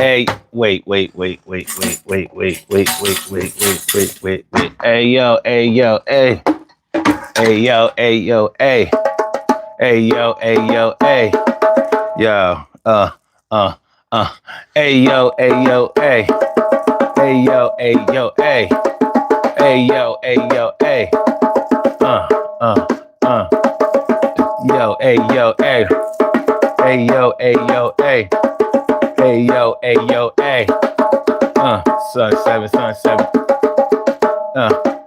Hey, wait. Hey, yo, hey. Hey. Hey. Yo, uh, uh. Hey. Hey. Hey. Uh, uh, uh. Hey. Hey. Hey. Son 7.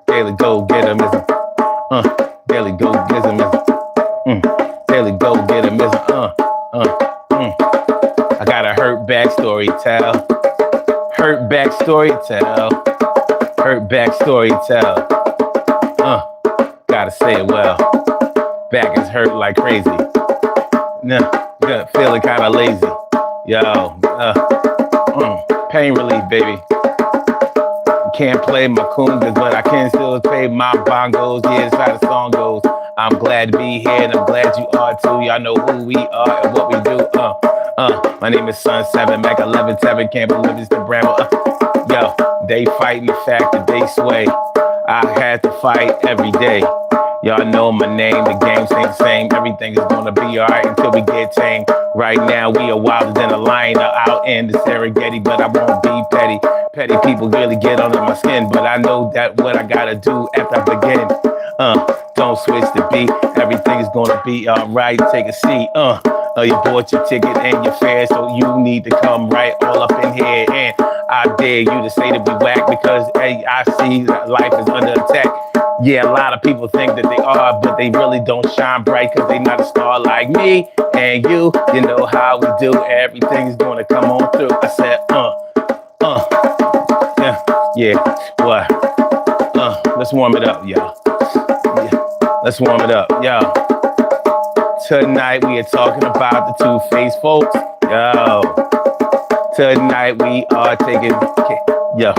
Daily go get 'em is daily go get 'em is daily go get 'em is I got a hurt backstory tell, hurt backstory tell, hurt backstory tell. Gotta say it well. Back is hurt like crazy. Nah, feeling kind of lazy. Yo, pain relief, baby. Can't play my congas, but I can still play my bongos. Yeah, that's how the song goes. I'm glad to be here, and I'm glad you are too. Y'all know who we are and what we do. My name is Sun 7, Mac 11, 7. Can't believe it's the Bramble. Yo, they fighting the fact that they sway. I had to fight every day. Y'all know my name, the game stays the same. Everything is gonna be alright until we get tamed. Right now, we are wilder than a lion out in the Serengeti, but I won't be petty. Petty people really get under my skin, but I know that what I gotta do after I begin. Don't switch the beat. Everything is gonna be alright. Take a seat. You bought your ticket and your fare, so you need to come right all up in here. And I dare you to say that we whack because hey, I see that life is under attack. Yeah, a lot of people think that they are, but they really don't shine bright because they not a star like me and you. You know how we do. Everything's gonna come on through. I said, yeah, what? Let's warm it up, y'all. Yeah, let's warm it up, y'all. Tonight we are talking about the two-faced folks, yo. Tonight we are taking, yo,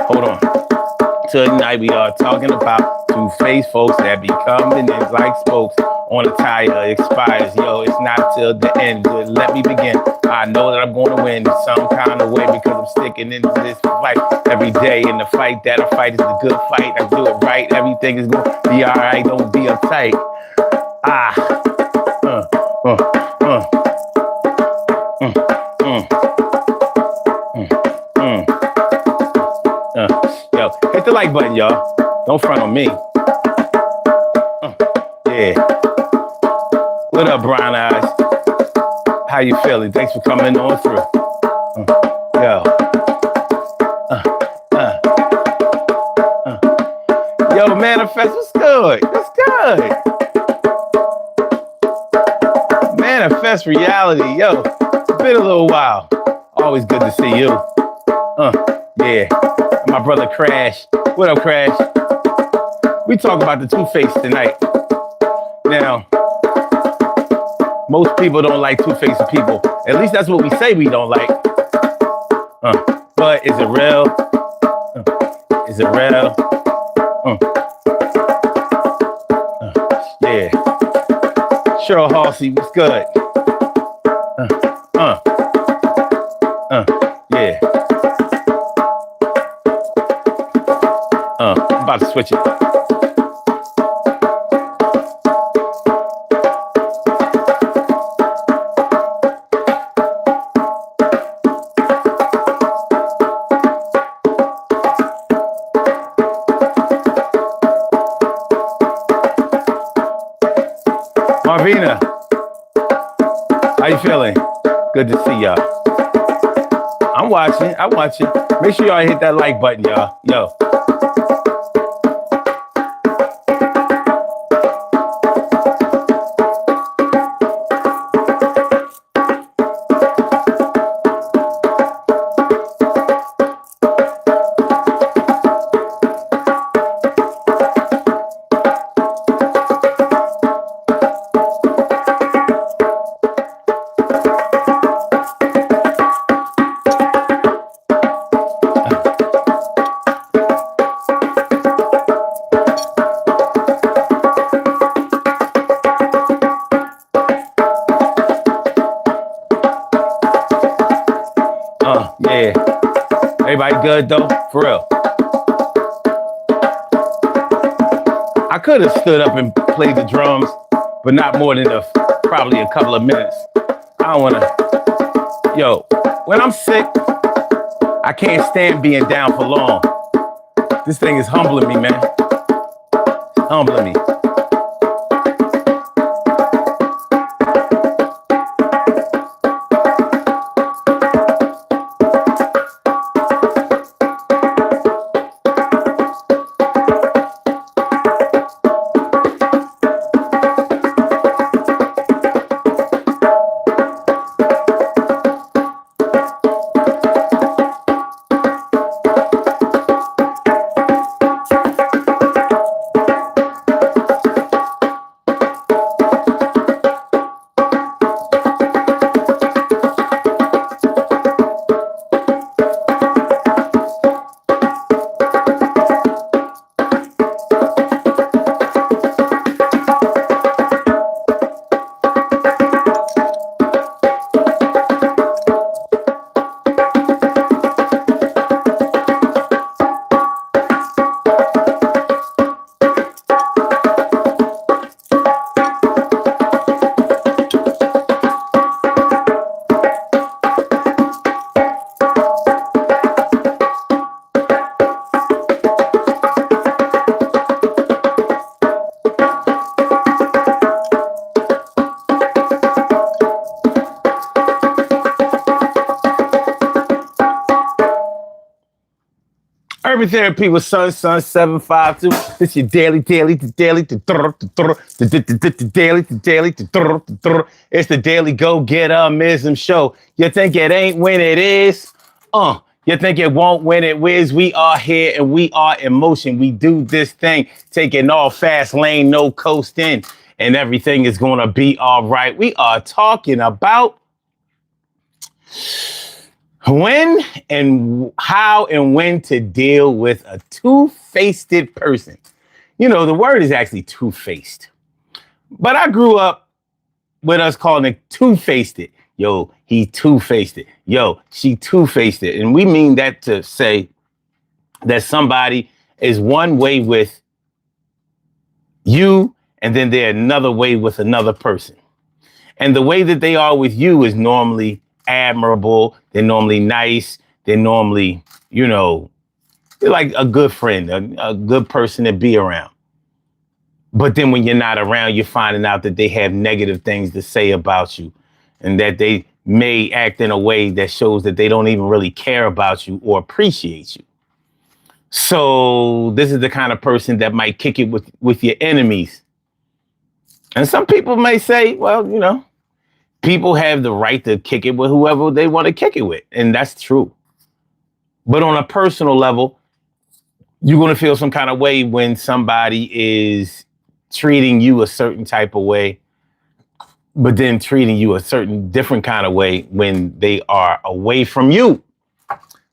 hold on. Tonight we are talking about two-faced folks that become the names like spokes on a tire expires. Yo, it's not till the end. But let me begin. I know that I'm going to win in some kind of way because I'm sticking into this fight every day. And the fight that I fight is the good fight. I do it right. Everything is going to be all right. Don't be uptight. Yo, hit the like button, y'all. Don't front on me. Yeah. What up, Brown Eyes? How you feeling? Thanks for coming on through. Yo. Yo, Manifest, what's good? What's good? Manifest reality. Yo, it's been a little while. Always good to see you. Yeah. My brother Crash. What up, Crash? We talk about the Two-Face tonight. Now, most people don't like two-faced people. At least that's what we say we don't like. But is it real? Is it real? Yeah. Cheryl Halsey, what's good? Yeah. I'm about to switch it. Marvina, how you feeling? Good to see y'all. I'm watching. Make sure y'all hit that like button, y'all. Yo. Yeah. Everybody good though? For real. I could have stood up and played the drums, but not more than probably a couple of minutes. I don't wanna. Yo, when I'm sick, I can't stand being down for long. This thing is humbling me, man. It's humbling me. Urban Therapy with Sun 752. This your daily. It's the Daily Go Getter-mism show. You think it ain't when it is? You think it won't when it whiz? We are here and we are in motion. We do this thing, taking all fast lane, no coasting, and everything is gonna be all right. We are talking about when and how and when to deal with a two-faced person. You know, the word is actually two-faced. But I grew up with us calling it two-faced. Yo, he two-faced it. Yo, she two-faced it. And we mean that to say that somebody is one way with you and then they're another way with another person. And the way that they are with you is normally admirable. They're normally nice. They're normally, you know, they're like a good friend, a good person to be around. But then when you're not around, you're finding out that they have negative things to say about you and that they may act in a way that shows that they don't even really care about you or appreciate you. So this is the kind of person that might kick it with your enemies. And some people may say, well, you know, people have the right to kick it with whoever they want to kick it with. And that's true. But on a personal level, you're going to feel some kind of way when somebody is treating you a certain type of way, but then treating you a certain different kind of way when they are away from you.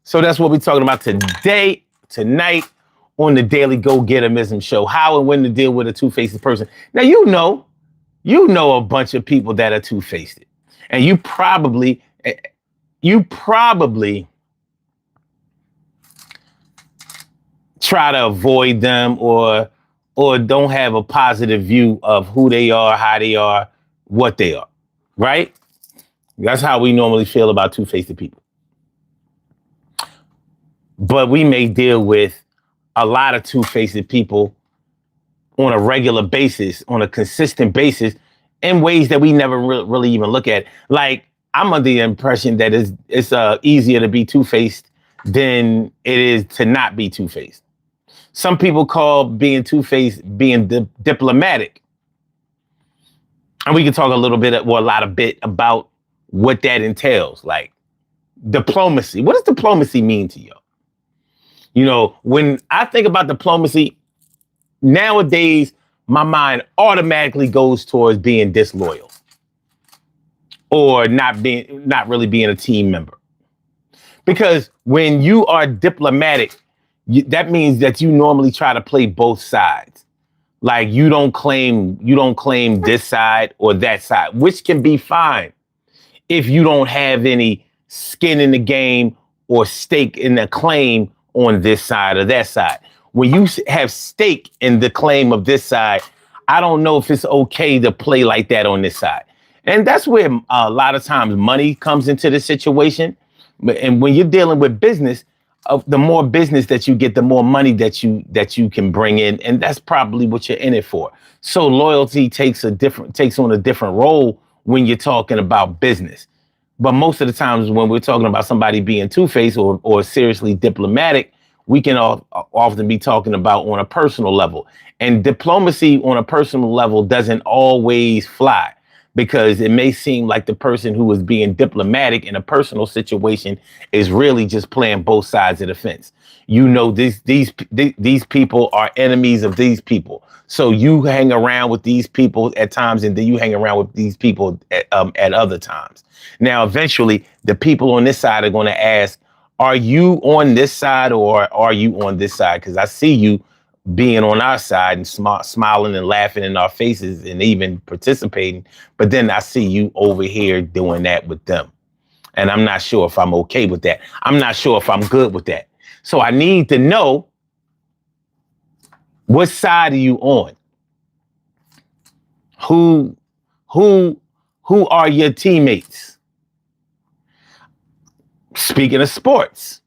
So that's what we're talking about tonight on the Daily Go Getter-mism show. How and when to deal with a two-faced person. Now, you know a bunch of people that are two-faced. And you probably try to avoid them or don't have a positive view of who they are, how they are, what they are, right? That's how we normally feel about two-faced people. But we may deal with a lot of two-faced people on a regular basis, on a consistent basis, in ways that we never really even look at. Like, I'm under the impression that it's easier to be two-faced than it is to not be two-faced. Some people call being two-faced being diplomatic. And we can talk a little bit or a lot of bit about what that entails. Like diplomacy. What does diplomacy mean to you? You know, when I think about diplomacy, nowadays, my mind automatically goes towards being disloyal or not really being a team member. Because when you are diplomatic, that means that you normally try to play both sides. Like you don't claim this side or that side, which can be fine if you don't have any skin in the game or stake in the claim on this side or that side. When you have stake in the claim of this side, I don't know if it's okay to play like that on this side. And that's where a lot of times money comes into the situation. And when you're dealing with business, the more business that you get, the more money that you can bring in, and that's probably what you're in it for. So loyalty takes on a different role when you're talking about business. But most of the times when we're talking about somebody being two-faced or seriously diplomatic, we can often be talking about on a personal level. And diplomacy on a personal level doesn't always fly, because it may seem like the person who is being diplomatic in a personal situation is really just playing both sides of the fence. You know, these people are enemies of these people. So you hang around with these people at times, and then you hang around with these people at other times. Now, eventually, the people on this side are going to ask, are you on this side or are you on this side? Because I see you being on our side and smiling and laughing in our faces and even participating. But then I see you over here doing that with them. And I'm not sure if I'm okay with that. I'm not sure if I'm good with that. So I need to know, what side are you on? Who are your teammates? Speaking of sports,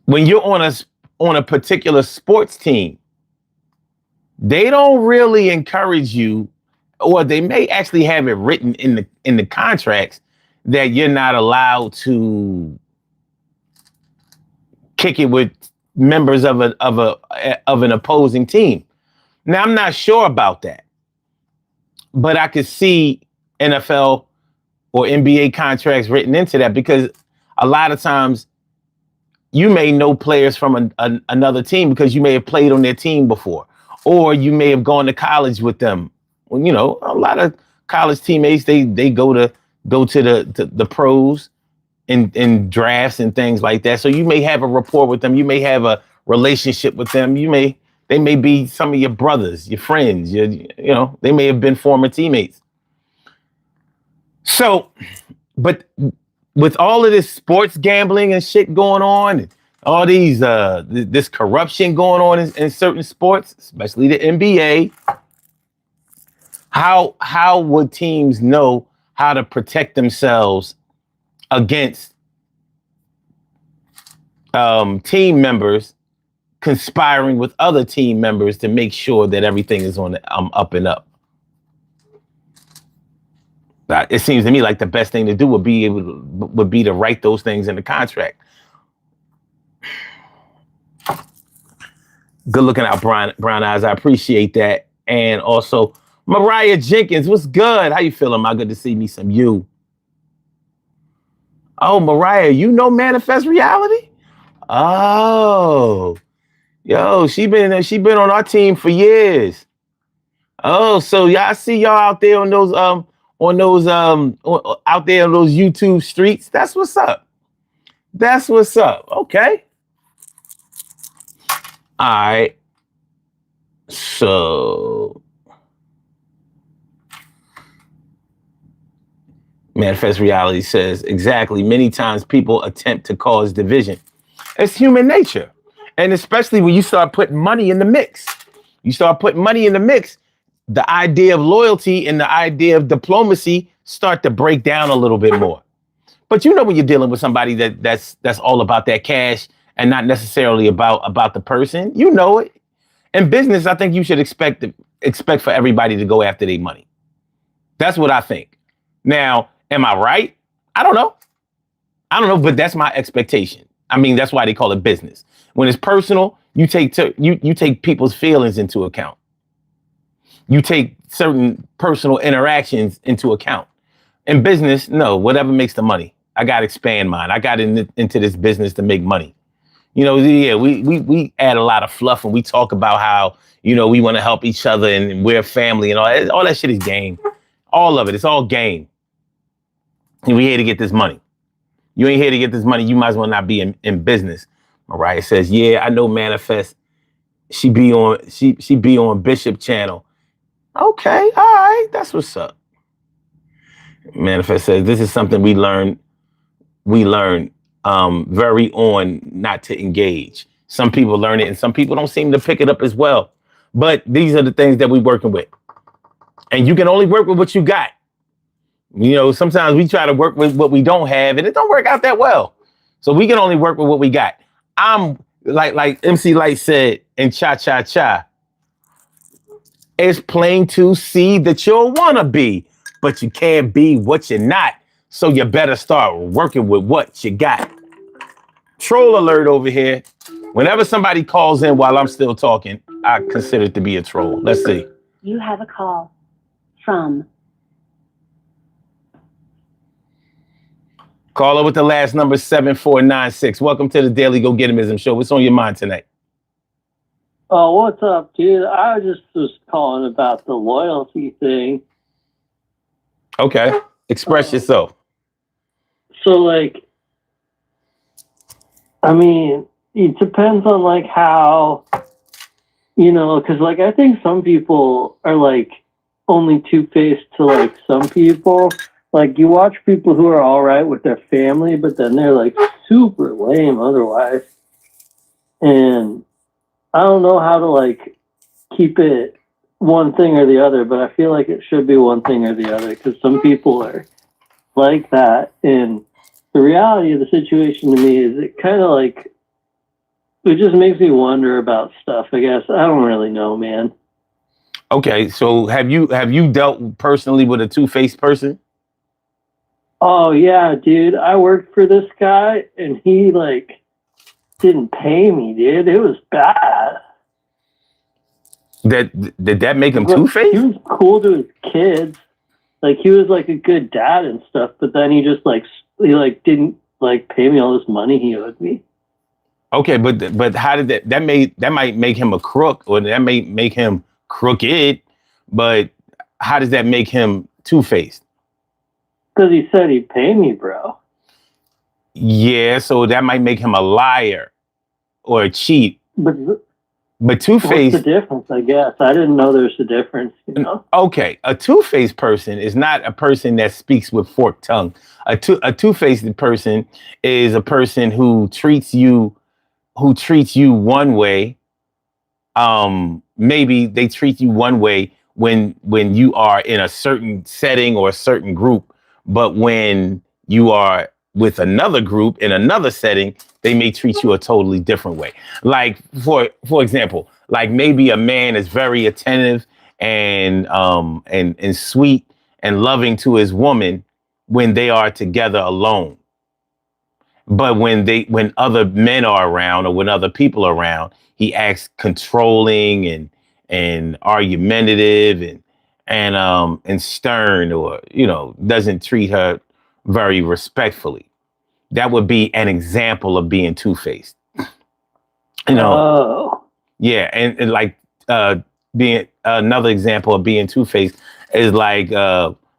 when you're on a particular sports team, they don't really encourage you, or they may actually have it written in the contracts that you're not allowed to kick it with members of an opposing team. Now, I'm not sure about that, but I could see NFL or NBA contracts written into that, because a lot of times you may know players from another team because you may have played on their team before, or you may have gone to college with them. Well, you know, a lot of college teammates, they go to the pros in drafts and things like that. So you may have a rapport with them. You may have a relationship with them. They may be some of your brothers, your friends. You know, they may have been former teammates. So, but with all of this sports gambling and shit going on, and all these this corruption going on in certain sports, especially the NBA, how would teams know how to protect themselves against team members conspiring with other team members to make sure that everything is on the up and up? It seems to me like the best thing to do would be to write those things in the contract. Good looking out, Brown Eyes. I appreciate that. And also, Mariah Jenkins, what's good? How you feeling, my? Good to see me some you. Oh, Mariah, you know Manifest Reality? Oh, yo, she been on our team for years. Oh, so y'all see y'all out there on those out there on those YouTube streets. That's what's up. That's what's up. Okay. All right. So Manifest Reality says, exactly. Many times people attempt to cause division. It's human nature. And especially when you start putting money in the mix. You start putting money in the mix, the idea of loyalty and the idea of diplomacy start to break down a little bit more. But you know, when you're dealing with somebody that's all about that cash and not necessarily about the person, you know it. In business, I think you should expect for everybody to go after their money. That's what I think. Now, am I right? I don't know, but that's my expectation. I mean, that's why they call it business. When it's personal, you take people's feelings into account. You take certain personal interactions into account. In business, no, whatever makes the money. I got to expand mine. I got into this business to make money. You know, yeah, we add a lot of fluff when we talk about how, you know, we want to help each other and we're a family and all that shit is game. All of it. It's all game. And we here to get this money. You ain't here to get this money. You might as well not be in business. Mariah says, yeah, I know Manifest. She be on Bishop channel. Okay, all right, that's what's up. Manifest says this is something we learn very on not to engage. Some people learn it and some people don't seem to pick it up as well. But these are the things that we're working with. And you can only work with what you got. Sometimes we try to work with what we don't have and it don't work out that well. So we can only work with what we got. I'm like MC Light said in Cha Cha Cha. It's plain to see that you'll wanna be, but you can't be what you're not. So you better start working with what you got. Troll alert over here. Whenever somebody calls in while I'm still talking, I consider it to be a troll. Let's see. You have a call from. Caller with the last number 7496. Welcome to the Daily Go Getimism Show. What's on your mind tonight? Oh, what's up, dude? I just was calling about the loyalty thing. Okay. Express yourself. So, it depends on, how, because, I think some people are, only two-faced to, some people. You watch people who are all right with their family, but then they're, super lame otherwise. And I don't know how to, keep it one thing or the other, but I feel like it should be one thing or the other because some people are like that. And the reality of the situation to me is it kind of, it just makes me wonder about stuff, I guess. I don't really know, man. Okay, so have you dealt personally with a two-faced person? Oh, yeah, dude. I worked for this guy, and he, didn't pay me, dude. It was bad. Did that make him two-faced? He was cool to his kids. He was, a good dad and stuff, but then he just, he didn't, pay me all this money he owed me. Okay, but how did that might make him a crook, or that may make him crooked, but how does that make him two-faced? Because he said he'd pay me, bro. Yeah, so that might make him a liar or a cheat. But two-faced. What's the difference, I guess? I didn't know there's a difference, Okay, a two-faced person is not a person that speaks with forked tongue. A two-faced person is a person who treats you one way. Maybe they treat you one way when you are in a certain setting or a certain group, but when you are with another group in another setting, they may treat you a totally different way. Like for example, maybe a man is very attentive and sweet and loving to his woman when they are together alone. But when other men are around or when other people are around, he acts controlling and argumentative and stern, or doesn't treat her very respectfully. That would be an example of being two-faced. Oh. Yeah, and being another example of being two-faced is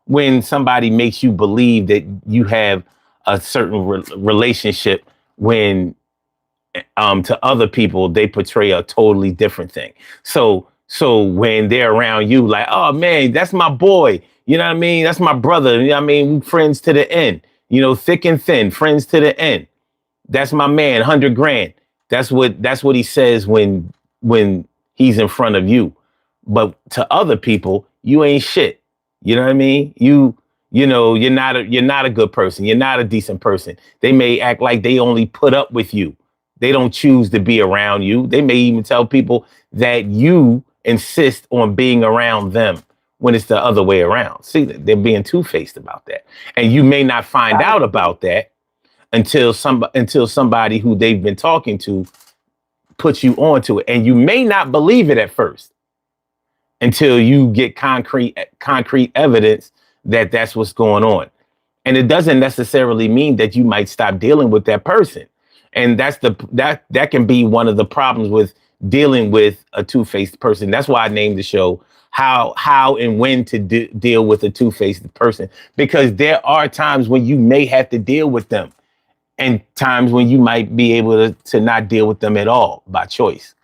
when somebody makes you believe that you have a certain relationship when to other people they portray a totally different thing. So when they're around you, oh man, that's my boy. You know what I mean? That's my brother. You know what I mean? Friends to the end. Thick and thin, friends to the end. That's my man, 100 grand. That's what he says when he's in front of you. But to other people, you ain't shit. You know what I mean? You're not a good person. You're not a decent person. They may act like they only put up with you. They don't choose to be around you. They may even tell people that you insist on being around them when it's the other way around. See, they're being two-faced about that. And you may not find out about that until somebody who they've been talking to puts you onto it. And you may not believe it at first until you get concrete evidence that that's what's going on. And it doesn't necessarily mean that you might stop dealing with that person. And that can be one of the problems with dealing with a two-faced person. That's why I named the show how and when to deal with a two-faced person, because there are times when you may have to deal with them and times when you might be able to not deal with them at all by choice.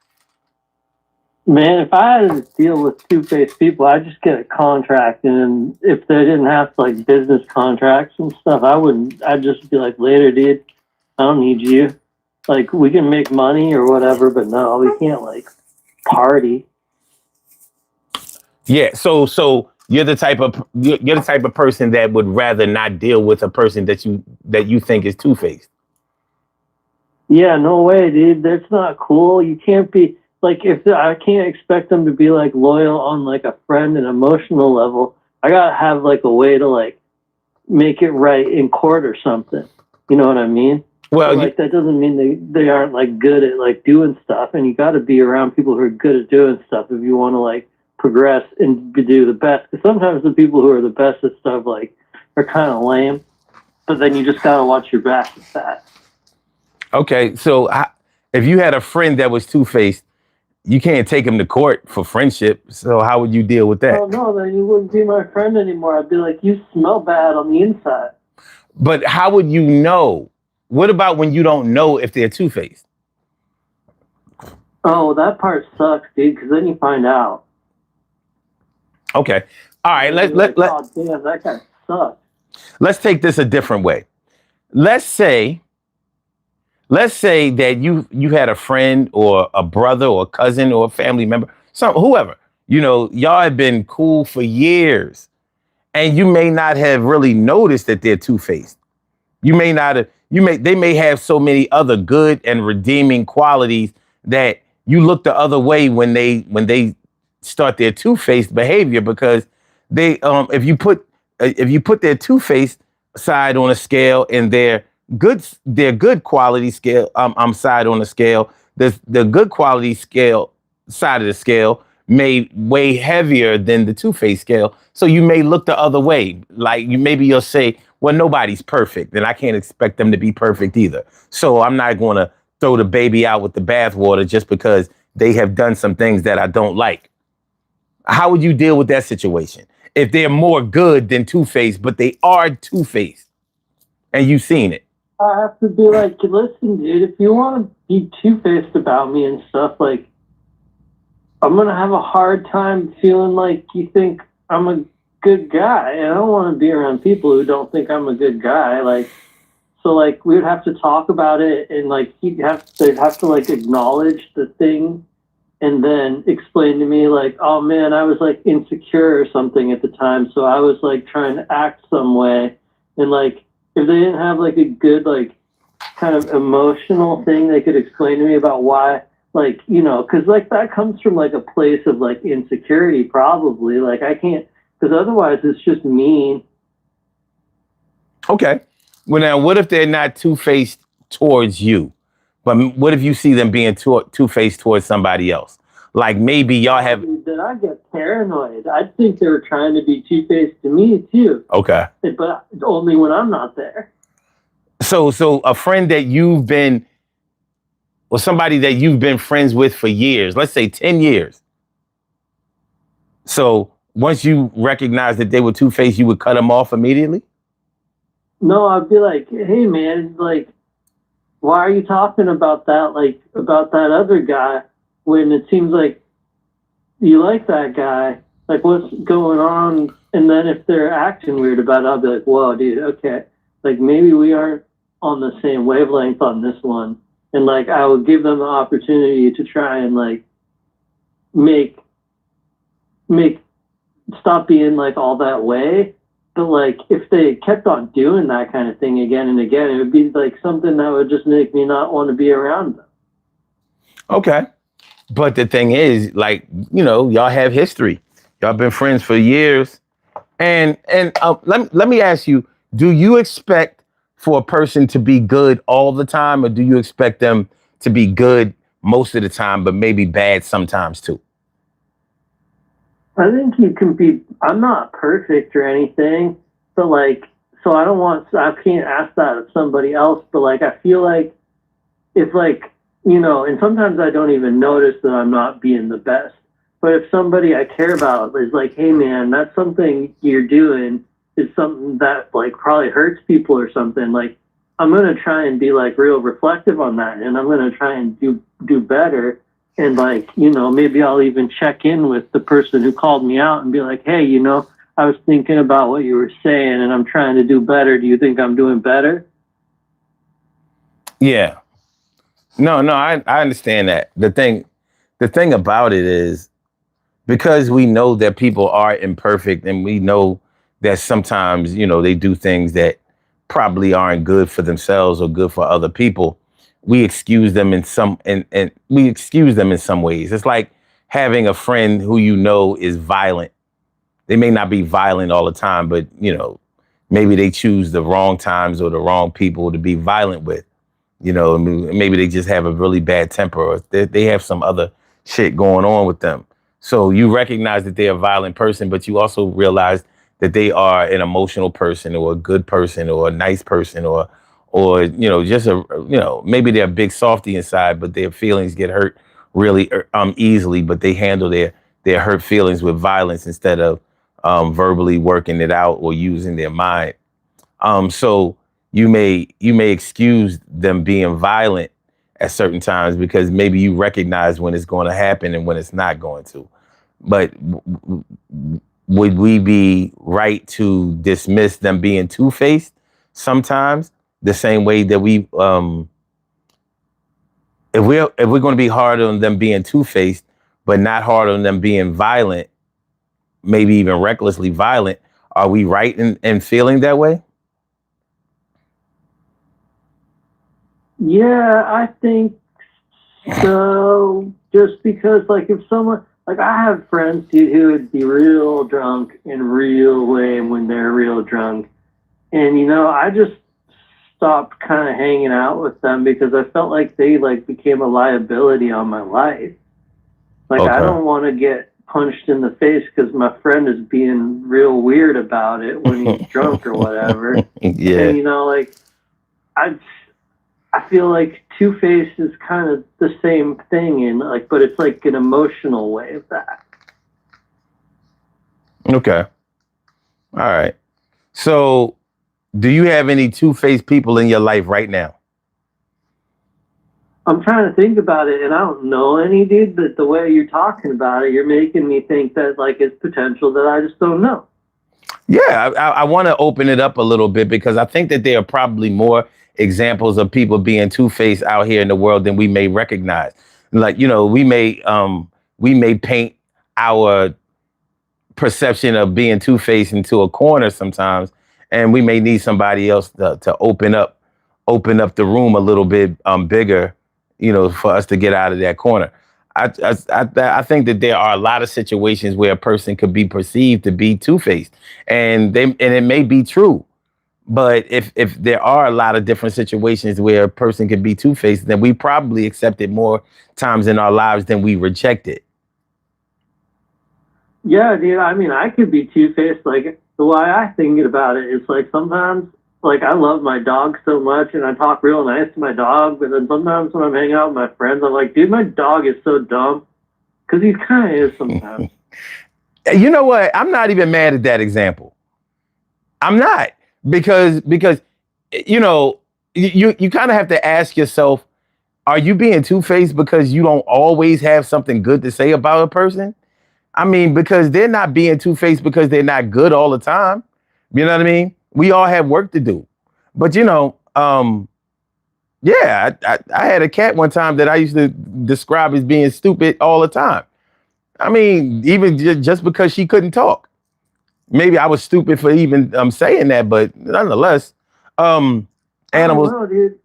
Man, if I had to deal with two-faced people, I'd just get a contract, and if they didn't have like business contracts and stuff, I wouldn't. I'd just be like, later, dude. I don't need you. Like, we can make money or whatever, but no, we can't like party. Yeah. So you're the type of person that would rather not deal with a person that you think is two faced. Yeah, no way, dude. That's not cool. You can't be like I can't expect them to be like loyal on like a friend and emotional level. I gotta have like a way to like make it right in court or something. You know what I mean? Well, But, like that doesn't mean they aren't like good at like doing stuff, and you got to be around people who are good at doing stuff if you want to like progress and do the best. Because sometimes the people who are the best at stuff like are kind of lame, but then you just gotta watch your back with that. okay. So if you had a friend that was two faced, you can't take him to court for friendship. So how would you deal with that? Oh no, then you wouldn't be my friend anymore. I'd be like, you smell bad on the inside. But how would you know? What about when you don't know if they're two faced? Oh, that part sucks, dude. Because then you find out. Okay. All right. You're like, oh damn, that guy sucks. Let's take this a different way. Let's say that you had a friend or a brother or a cousin or a family member, whoever, y'all had been cool for years, and you may not have really noticed that they're two-faced. You may not have, they may have so many other good and redeeming qualities that you look the other way when they start their two-faced behavior, because they if you put their two-faced side on a scale and their good quality scale side on the scale, the good quality scale side of the scale may weigh heavier than the two-faced scale. So you may look the other way. Like you'll say, well, nobody's perfect, and I can't expect them to be perfect either. So I'm not going to throw the baby out with the bathwater just because they have done some things that I don't like. How would you deal with that situation if they're more good than two-faced, but they are two-faced and you've seen it? I have to be like, listen, dude, if you want to be two-faced about me and stuff, like, I'm going to have a hard time feeling like you think I'm a good guy. And I don't want to be around people who don't think I'm a good guy. Like, so, like, we would have to talk about it, and, like, they'd have to, like, acknowledge the thing and then explain to me, like, oh, man, I was, like, insecure or something at the time. So I was, like, trying to act some way. And, like, if they didn't have, like, a good, like, kind of emotional thing they could explain to me about why, like, because, like, that comes from, like, a place of, like, insecurity, probably. Like, I can't, because otherwise it's just mean. Okay. Well, now, what if they're not two-faced towards you? But what if you see them being two-faced towards somebody else? Like maybe y'all have... Then I get paranoid. I think they were trying to be two-faced to me, too. Okay. But only when I'm not there. So a friend that you've been, or somebody that you've been friends with for years, let's say 10 years. So once you recognize that they were two-faced, you would cut them off immediately? No, I'd be like, hey, man, like, why are you talking about that, like, about that other guy when it seems like you like that guy? Like, what's going on? And then if they're acting weird about it, I'll be like, whoa, dude, okay. Like, maybe we aren't on the same wavelength on this one. And, like, I would give them the opportunity to try and, like, make stop being, like, all that way. But, like, if they kept on doing that kind of thing again and again, it would be, like, something that would just make me not want to be around them. Okay. But the thing is, like, y'all have history. Y'all been friends for years. And let me ask you, do you expect for a person to be good all the time, or do you expect them to be good most of the time, but maybe bad sometimes too? I think you can be, I'm not perfect or anything, but like, so I can't ask that of somebody else, but like, I feel like if like, and sometimes I don't even notice that I'm not being the best, but if somebody I care about is like, hey man, that's something you're doing is something that like probably hurts people or something, like I'm going to try and be like real reflective on that. And I'm going to try and do better. And like, maybe I'll even check in with the person who called me out and be like, hey, I was thinking about what you were saying and I'm trying to do better. Do you think I'm doing better? Yeah. No, I understand that. The thing about it is, because we know that people are imperfect and we know that sometimes, they do things that probably aren't good for themselves or good for other people. We excuse them in some and we excuse them in some ways. It's like having a friend who is violent. They may not be violent all the time, but maybe they choose the wrong times or the wrong people to be violent with. Maybe they just have a really bad temper or they have some other shit going on with them. So you recognize that they're a violent person, but you also realize that they are an emotional person or a good person or a nice person or just maybe they're a big softy inside, but their feelings get hurt really easily, but they handle their hurt feelings with violence instead of verbally working it out or using their mind. So you may excuse them being violent at certain times because maybe you recognize when it's going to happen and when it's not going to. But would we be right to dismiss them being two-faced sometimes the same way that we if we're going to be hard on them being two-faced but not hard on them being violent, maybe even recklessly violent, are we right in feeling that way? Yeah, I think so. Just because, like, if someone, like, I have friends, dude, who would be real drunk and real lame when they're real drunk. And, I just stopped kind of hanging out with them because I felt like they, like, became a liability on my life. Like, okay. I don't want to get punched in the face because my friend is being real weird about it when he's drunk or whatever. Yeah. And, like, I feel like two-faced is kind of the same thing, but it's like an emotional way of that. Okay. All right. So, do you have any two-faced people in your life right now? I'm trying to think about it, and I don't know any, dude. But the way you're talking about it, you're making me think that like it's potential that I just don't know. Yeah, I want to open it up a little bit because I think that there are probably more examples of people being two-faced out here in the world than we may recognize. Like, we may paint our perception of being two-faced into a corner sometimes, and we may need somebody else to open up the room a little bit bigger, for us to get out of that corner. I think that there are a lot of situations where a person could be perceived to be two-faced, and it may be true. But if there are a lot of different situations where a person can be two-faced, then we probably accept it more times in our lives than we reject it. Yeah, dude. I mean, I could be two-faced. Like, the way I think about it is like sometimes, like, I love my dog so much and I talk real nice to my dog. But then sometimes when I'm hanging out with my friends, I'm like, dude, my dog is so dumb. Because he kind of is sometimes. You know what? I'm not even mad at that example. I'm not. Because you kind of have to ask yourself, are you being two-faced because you don't always have something good to say about a person? I mean, because they're not being two-faced because they're not good all the time. You know what I mean? We all have work to do. But I had a cat one time that I used to describe as being stupid all the time. I mean, even just because she couldn't talk. Maybe I was stupid for even saying that, but nonetheless, animals. I don't know, dude.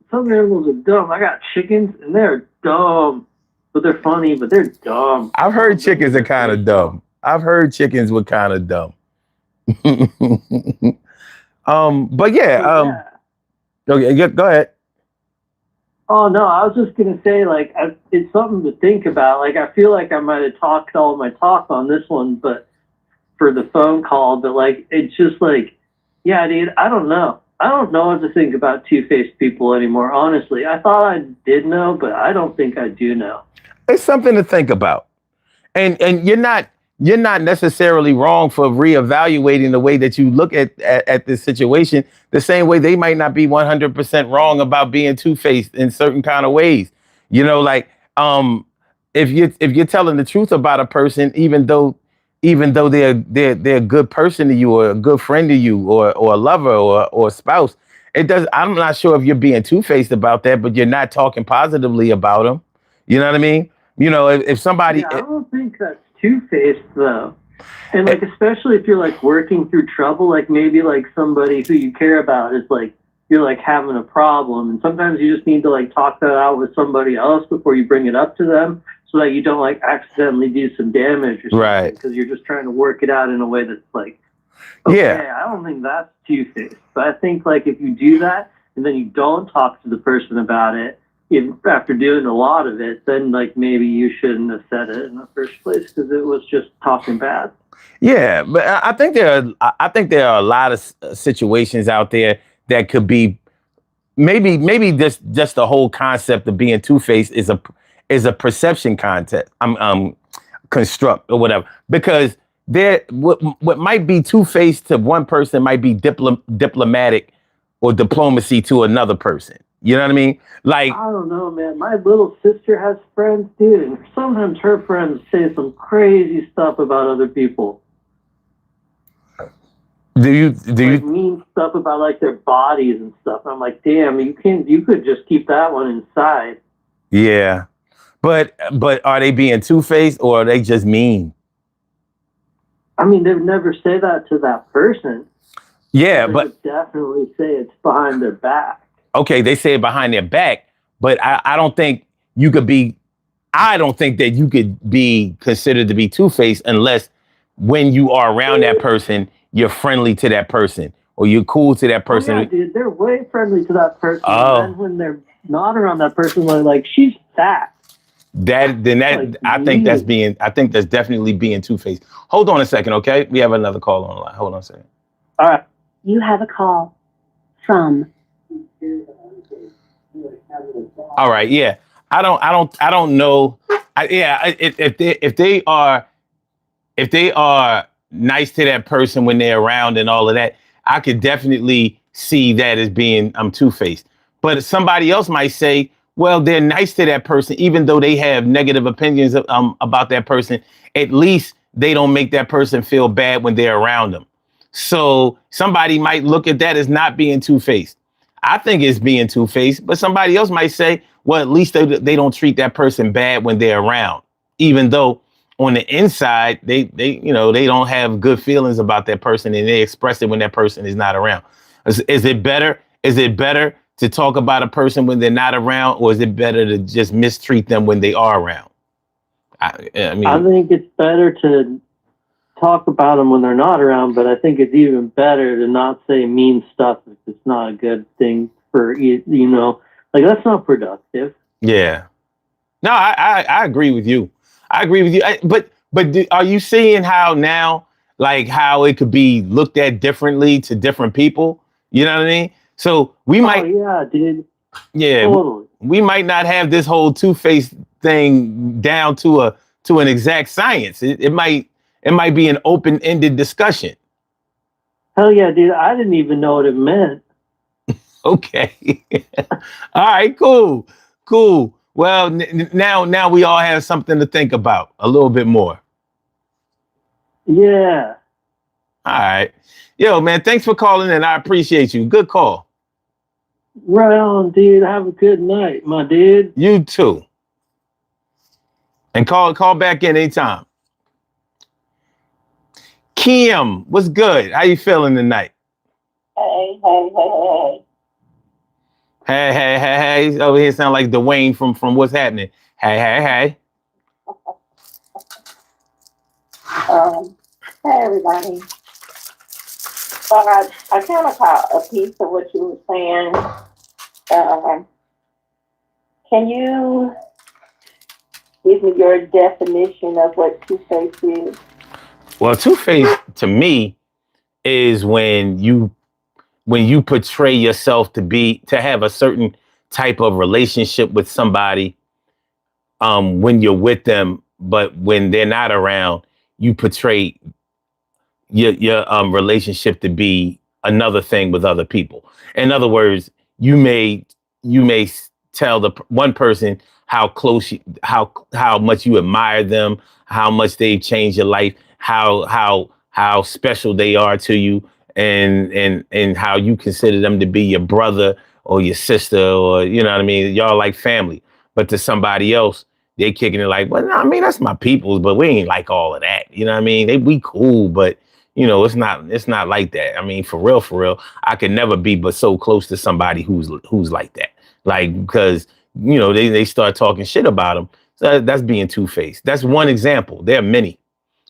Some animals are dumb. I got chickens, and they're dumb, but they're funny. But they're dumb. I've heard chickens are kind of dumb. I've heard chickens were kind of dumb. But yeah. Okay, go ahead. Oh no, I was just gonna say, like, it's something to think about. Like, I feel like I might have talked all my talk on this one, but. For the phone call, but like it's just like, yeah, dude, I don't know what to think about two-faced people anymore. Honestly, I thought I did know, but I don't think I do know. It's something to think about, and you're not necessarily wrong for reevaluating the way that you look at this situation. The same way they might not be 100% wrong about being two-faced in certain kind of ways. if you're telling the truth about a person, even though they're a good person to you or a good friend to you or a lover or a spouse, it does. I'm not sure if you're being two-faced about that, but you're not talking positively about them. You know what I mean? You know, if somebody, Yeah, I don't think that's two-faced though. And like, especially if you're like working through trouble, like maybe like somebody who you care about is like, you're like having a problem. And sometimes you just need to like talk that out with somebody else before you bring it up to them so that you don't like accidentally do some damage or something. Right. Because you're just trying to work it out in a way that's like, okay, I don't think that's two-faced. But I think like if you do that and then you don't talk to the person about it, after doing a lot of it, then like maybe you shouldn't have said it in the first place because it was just talking bad. yeah, but I think there are a lot of situations out there that could be maybe just the whole concept of being two-faced is a perception concept. Construct or whatever, because what might be two-faced to one person might be diplomatic or diplomacy to another person. You know what I mean? Like, I don't know, man. My little sister has friends, dude, and sometimes her friends say some crazy stuff about other people. do you Like mean stuff about like their bodies and stuff. And I'm like, damn, you could just keep that one inside. Yeah, but are they being two-faced or are they just mean? I mean, they would never say that to that person. Yeah, They but would definitely say it's behind their back. okay, they say it behind their back, but I don't think you could be. I don't think that you could be considered to be two-faced unless when you are around that person, you're friendly to that person or you're cool to that person. Oh, yeah, dude, they're way friendly to that person. Oh. And then when they're not around that person, they're like, she's fat. Like, I think that's definitely being two-faced. Hold on a second, okay? We have another call on the line. Hold on a second. All right. You have a call from All right, yeah. I don't know. If they are nice to that person when they're around and all of that, I could definitely see that as being two-faced. But somebody else might say, well, they're nice to that person, even though they have negative opinions about that person. At least they don't make that person feel bad when they're around them. So somebody might look at that as not being two-faced. I think it's being two-faced, but somebody else might say, well, at least they don't treat that person bad when they're around, even though on the inside, they don't have good feelings about that person and they express it when that person is not around. Is it better? Is it better to talk about a person when they're not around, or is it better to just mistreat them when they are around? I mean, I think it's better to talk about them when they're not around, but I think it's even better to not say mean stuff if it's not a good thing for like that's not productive. yeah. No, I agree with you. I agree with you. But are you seeing how now, like how it could be looked at differently to different people? You know what I mean? So we might, yeah, dude. yeah, Totally. we might not have this whole two-faced thing down to an exact science. It might be an open-ended discussion. Hell yeah, dude. I didn't even know what it meant. Okay. All right, cool. Well, now we all have something to think about a little bit more. Yeah. All right. Yo, man, thanks for calling in. I appreciate you. Good call. Right on, dude. Have a good night, my dude. You too. And call back in anytime. Kim, what's good? How you feeling tonight? Hey. Hey. Over here sound like Dwayne from What's Happening. Hey. Hey, everybody. So I kind of caught a piece of what you were saying. Can you give me your definition of what two-faced is? Well, two-faced to me is when you portray yourself to have a certain type of relationship with somebody when you're with them, but when they're not around, you portray your relationship to be another thing with other people. In other words, you may tell the one person how close how much you admire them, how much they've changed your life, how special they are to you, and how you consider them to be your brother or your sister, or you know what I mean, y'all like family. But to somebody else, they kicking it like, well, no, I mean, that's my peoples, but we ain't like all of that. You know what I mean? We cool, but you know, it's not like that. I mean, for real, I could never be but so close to somebody who's like that. Like, because, you know, they start talking shit about them. So that's being two-faced. That's one example. There are many.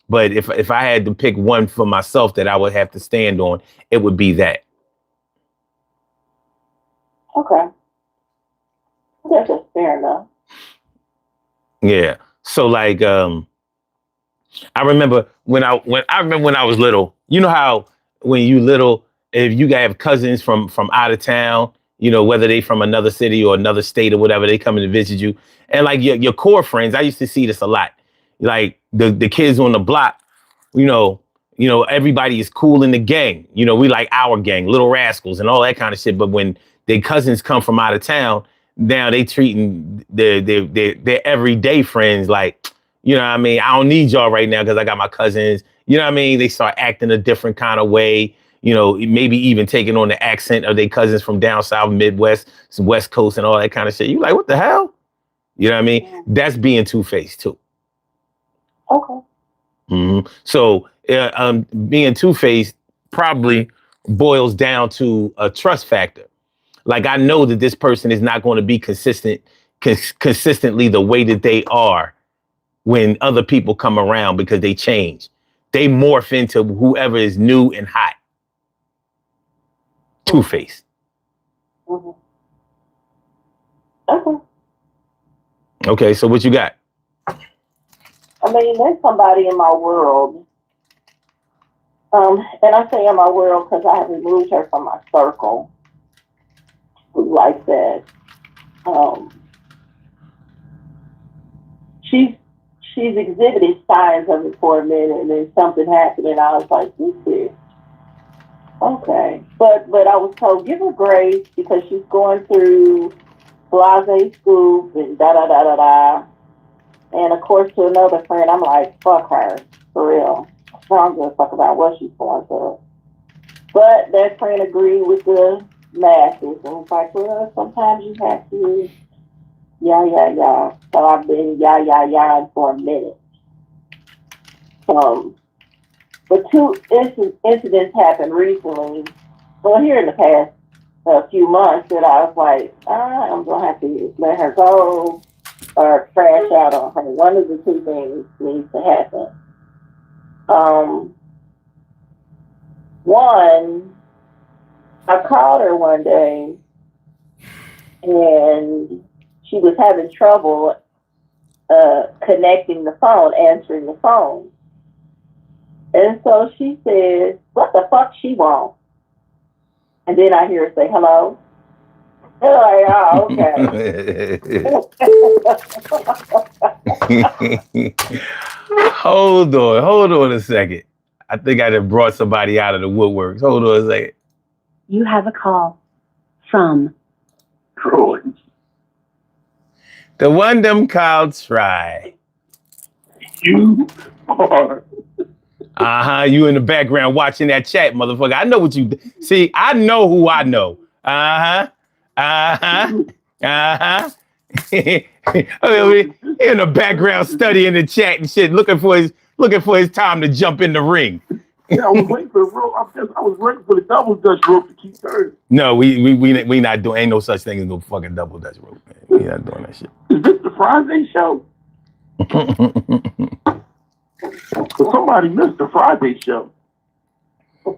But if I had to pick one for myself that I would have to stand on, it would be that. Okay. That's just fair enough. Yeah. So like I remember when I was little, you know how when you little, if you have cousins from out of town, you know, whether they from another city or another state or whatever, they come in to visit you. And like your core friends, I used to see this a lot. Like the kids on the block, you know, everybody is cool in the gang. You know, we like our gang, Little Rascals and all that kind of shit. But when their cousins come from out of town, now they treating their everyday friends like, you know what I mean? I don't need y'all right now because I got my cousins. You know what I mean? They start acting a different kind of way. You know, maybe even taking on the accent of their cousins from down south, Midwest, some West Coast and all that kind of shit. You like, what the hell? You know what I mean? Yeah. That's being two-faced too. Okay. Mm-hmm. So being two-faced probably boils down to a trust factor. Like, I know that this person is not going to be consistently the way that they are when other people come around, because they change. They morph into whoever is new and hot. Two-faced. Mm-hmm. Okay. Okay, so what you got? I mean, there's somebody in my world. And I say in my world because I have removed her from my circle who like that. She's exhibited signs of it for a minute, and then something happened, and I was like, this is okay. But I was told, give her grace because she's going through blase scoop and da-da-da-da-da. And of course, to another friend, I'm like, fuck her, for real. I don't give a fuck about what she's going through. But that friend agreed with the masses, and was like, well, sometimes you have to, yeah. So I've been yeah for a minute. But two incidents happened recently. Well, here in the past few months that I was like, I'm gonna have to let her go or crash out on her. One of the two things needs to happen. One, I called her one day and she was having trouble connecting the phone, answering the phone. And so she says, what the fuck she want? And then I hear her say, hello. And I'm like, oh, okay. Hold on a second. I think I just brought somebody out of the woodworks. Hold on a second. You have a call from Troy. The one them called Try. You are. You in the background watching that chat, motherfucker. I know what you see. I know who I know. In the background studying the chat and shit, looking for his time to jump in the ring. Yeah, I was waiting for the rope. I was waiting for the double dutch rope to keep turning. No, we not doing. Ain't no such thing as no fucking double dutch rope, man. We not doing that shit. Is this the Friday show? Somebody missed the Friday show. I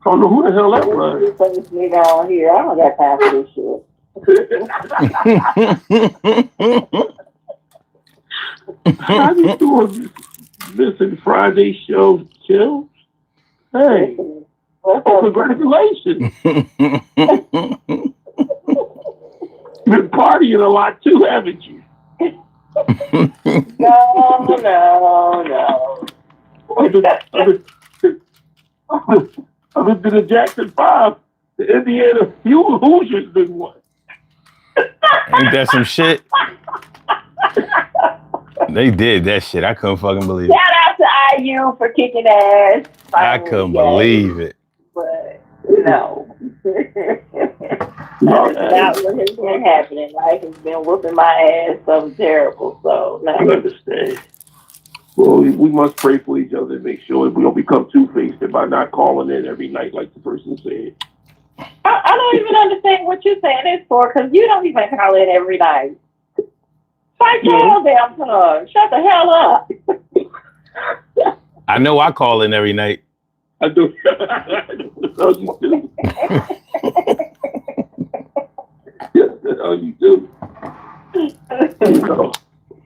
don't know who the hell that was. You put this nigga on here. I don't got time for this shit. How you doing? Missing Friday show, Chill? Hey, congratulations. You've been partying a lot too, haven't you? No. Other than the Jackson 5, the Indiana Hoosiers didn't win. Ain't that some shit? They did that shit. I couldn't fucking believe it. Shout out to IU for kicking ass. I couldn't believe it. But no. No, That's not what has been happening. Life has been whooping my ass so terrible. So I no. understand. Well, we must pray for each other and make sure we don't become two-faced by not calling in every night like the person said. I don't even understand what you're saying this for, because you don't even call in every night. Fight your own damn tongue. Shut the hell up. I know I call in every night. I do. No, you do. Yes, that's how you do.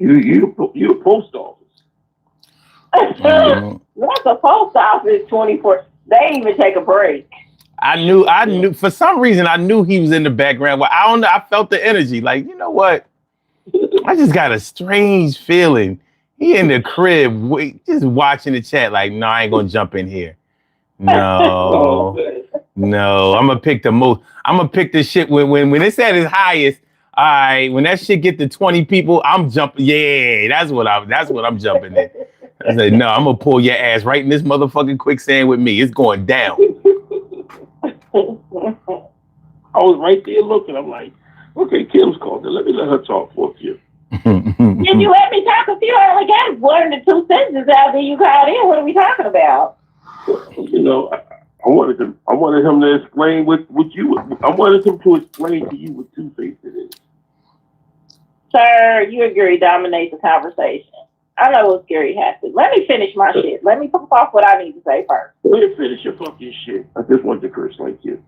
You the post office. Mhm. Not the post office 24. They ain't even take a break. I knew for some reason I knew he was in the background. Well, I don't know. I felt the energy. Like, you know what? I just got a strange feeling. He in the crib, just watching the chat. Like, no, I ain't gonna jump in here. No, no. I'm gonna pick the most. I'm gonna pick the shit when it's at its highest. All right, when that shit get to 20 people, I'm jumping. Yeah, that's what I'm jumping in. I said, no, I'm gonna pull your ass right in this motherfucking quicksand with me. It's going down. I was right there looking. I'm like, okay, Kim's called. Let me let her talk for a few. Did you let me talk a few? I only got one to two sentences out there you called in. What are we talking about? You know, I wanted him to explain what you. I wanted him to explain to you what two-faced it is. Sir, you agree dominate the conversation. I know what's scary happened. Let me finish my shit. Let me pop off what I need to say first. Go ahead and finish your fucking shit. I just wanted to curse like you.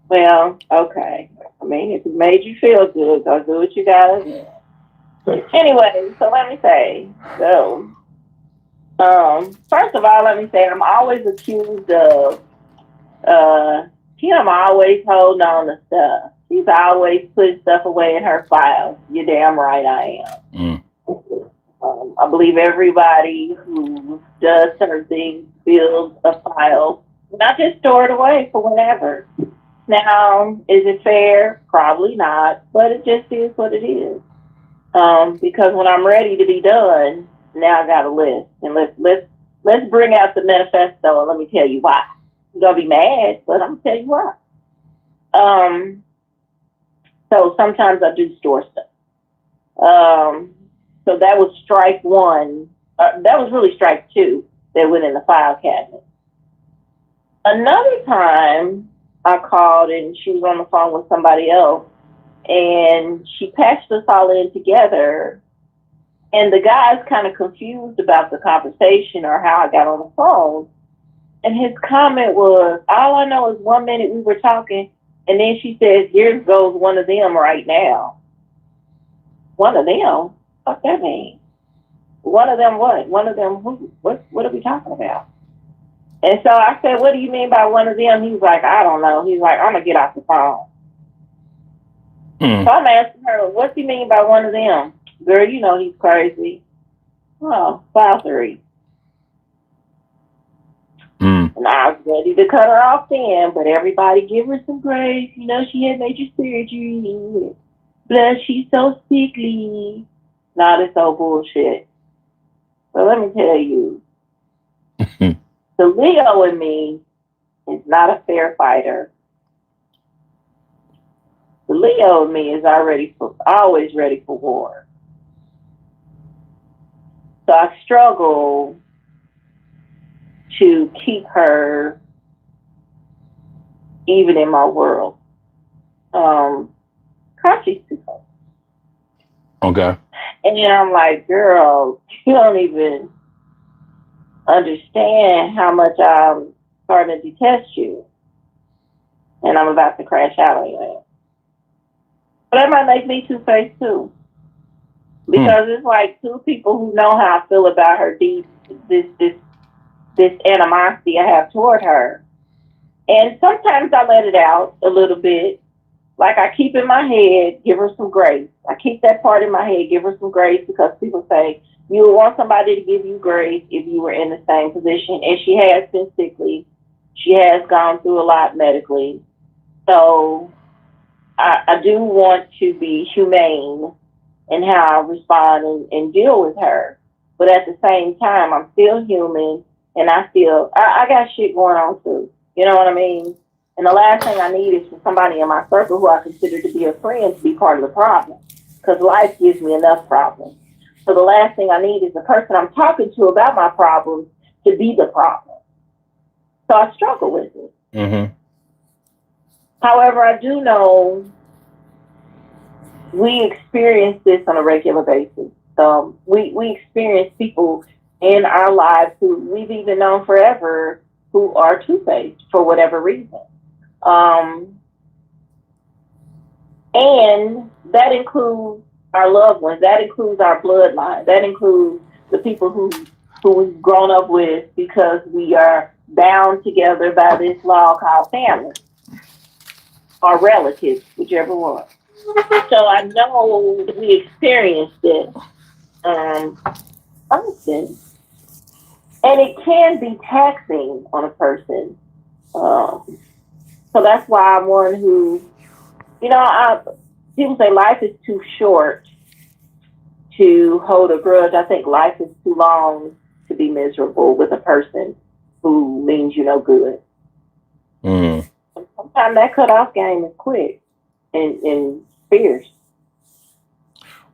Well, okay. I mean, if it made you feel good, go do what you gotta do. Anyway, so let me say, first of all, let me say I'm always accused of Kim always holding on to stuff. She's always putting stuff away in her files. You're damn right I am. I believe everybody who does certain things builds a file, not just store it away for whenever. Now, is it fair? Probably not, but it just is what it is. Because when I'm ready to be done, now I got a list, and let's bring out the manifesto and let me tell you why. You're gonna be mad, but I'm gonna tell you why. So sometimes I do store stuff. So that was strike one. That was really strike two that went in the file cabinet. Another time I called and she was on the phone with somebody else and she patched us all in together. And the guy's kind of confused about the conversation or how I got on the phone. And his comment was, all I know is 1 minute we were talking and then she says, here goes one of them right now. One of them? What that mean? One of them what? One of them who? What are we talking about? And so I said, what do you mean by one of them? He was like, I don't know. He's like, I'm going to get off the phone. So I'm asking her, what's he mean by one of them? Girl, you know he's crazy. Oh, file 3. And I was ready to cut her off then, but everybody give her some grace. You know, she had major surgery. Bless, she's so sickly. Nah, this old bullshit. So let me tell you, the Leo in me is not a fair fighter. The Leo in me is always ready for war. So I struggle to keep her even in my world. She's too close. Okay. And then I'm like, girl, you don't even understand how much I'm starting to detest you. And I'm about to crash out anyway. But that might make me two-faced too. Because it's like two people who know how I feel about her deep, this animosity I have toward her. And sometimes I let it out a little bit. Like I keep in my head, give her some grace. I keep that part in my head, give her some grace, because people say you would want somebody to give you grace if you were in the same position. And she has been sickly. She has gone through a lot medically. So I do want to be humane in how I respond and deal with her. But at the same time, I'm still human, and I got shit going on too. You know what I mean? And the last thing I need is for somebody in my circle who I consider to be a friend to be part of the problem, because life gives me enough problems. So the last thing I need is the person I'm talking to about my problems to be the problem. So I struggle with it. Mm-hmm. However, I do know we experience this on a regular basis. We experience people in our lives who we've even known forever who are two-faced for whatever reason. And that includes our loved ones. That includes our bloodline. That includes the people who we've grown up with because we are bound together by this law called family or relatives, whichever one. So I know we experienced it often, and it can be taxing on a person. So that's why I'm one who, people say life is too short to hold a grudge. I think life is too long to be miserable with a person who means you no good. Mm. Sometimes that cutoff game is quick and fierce.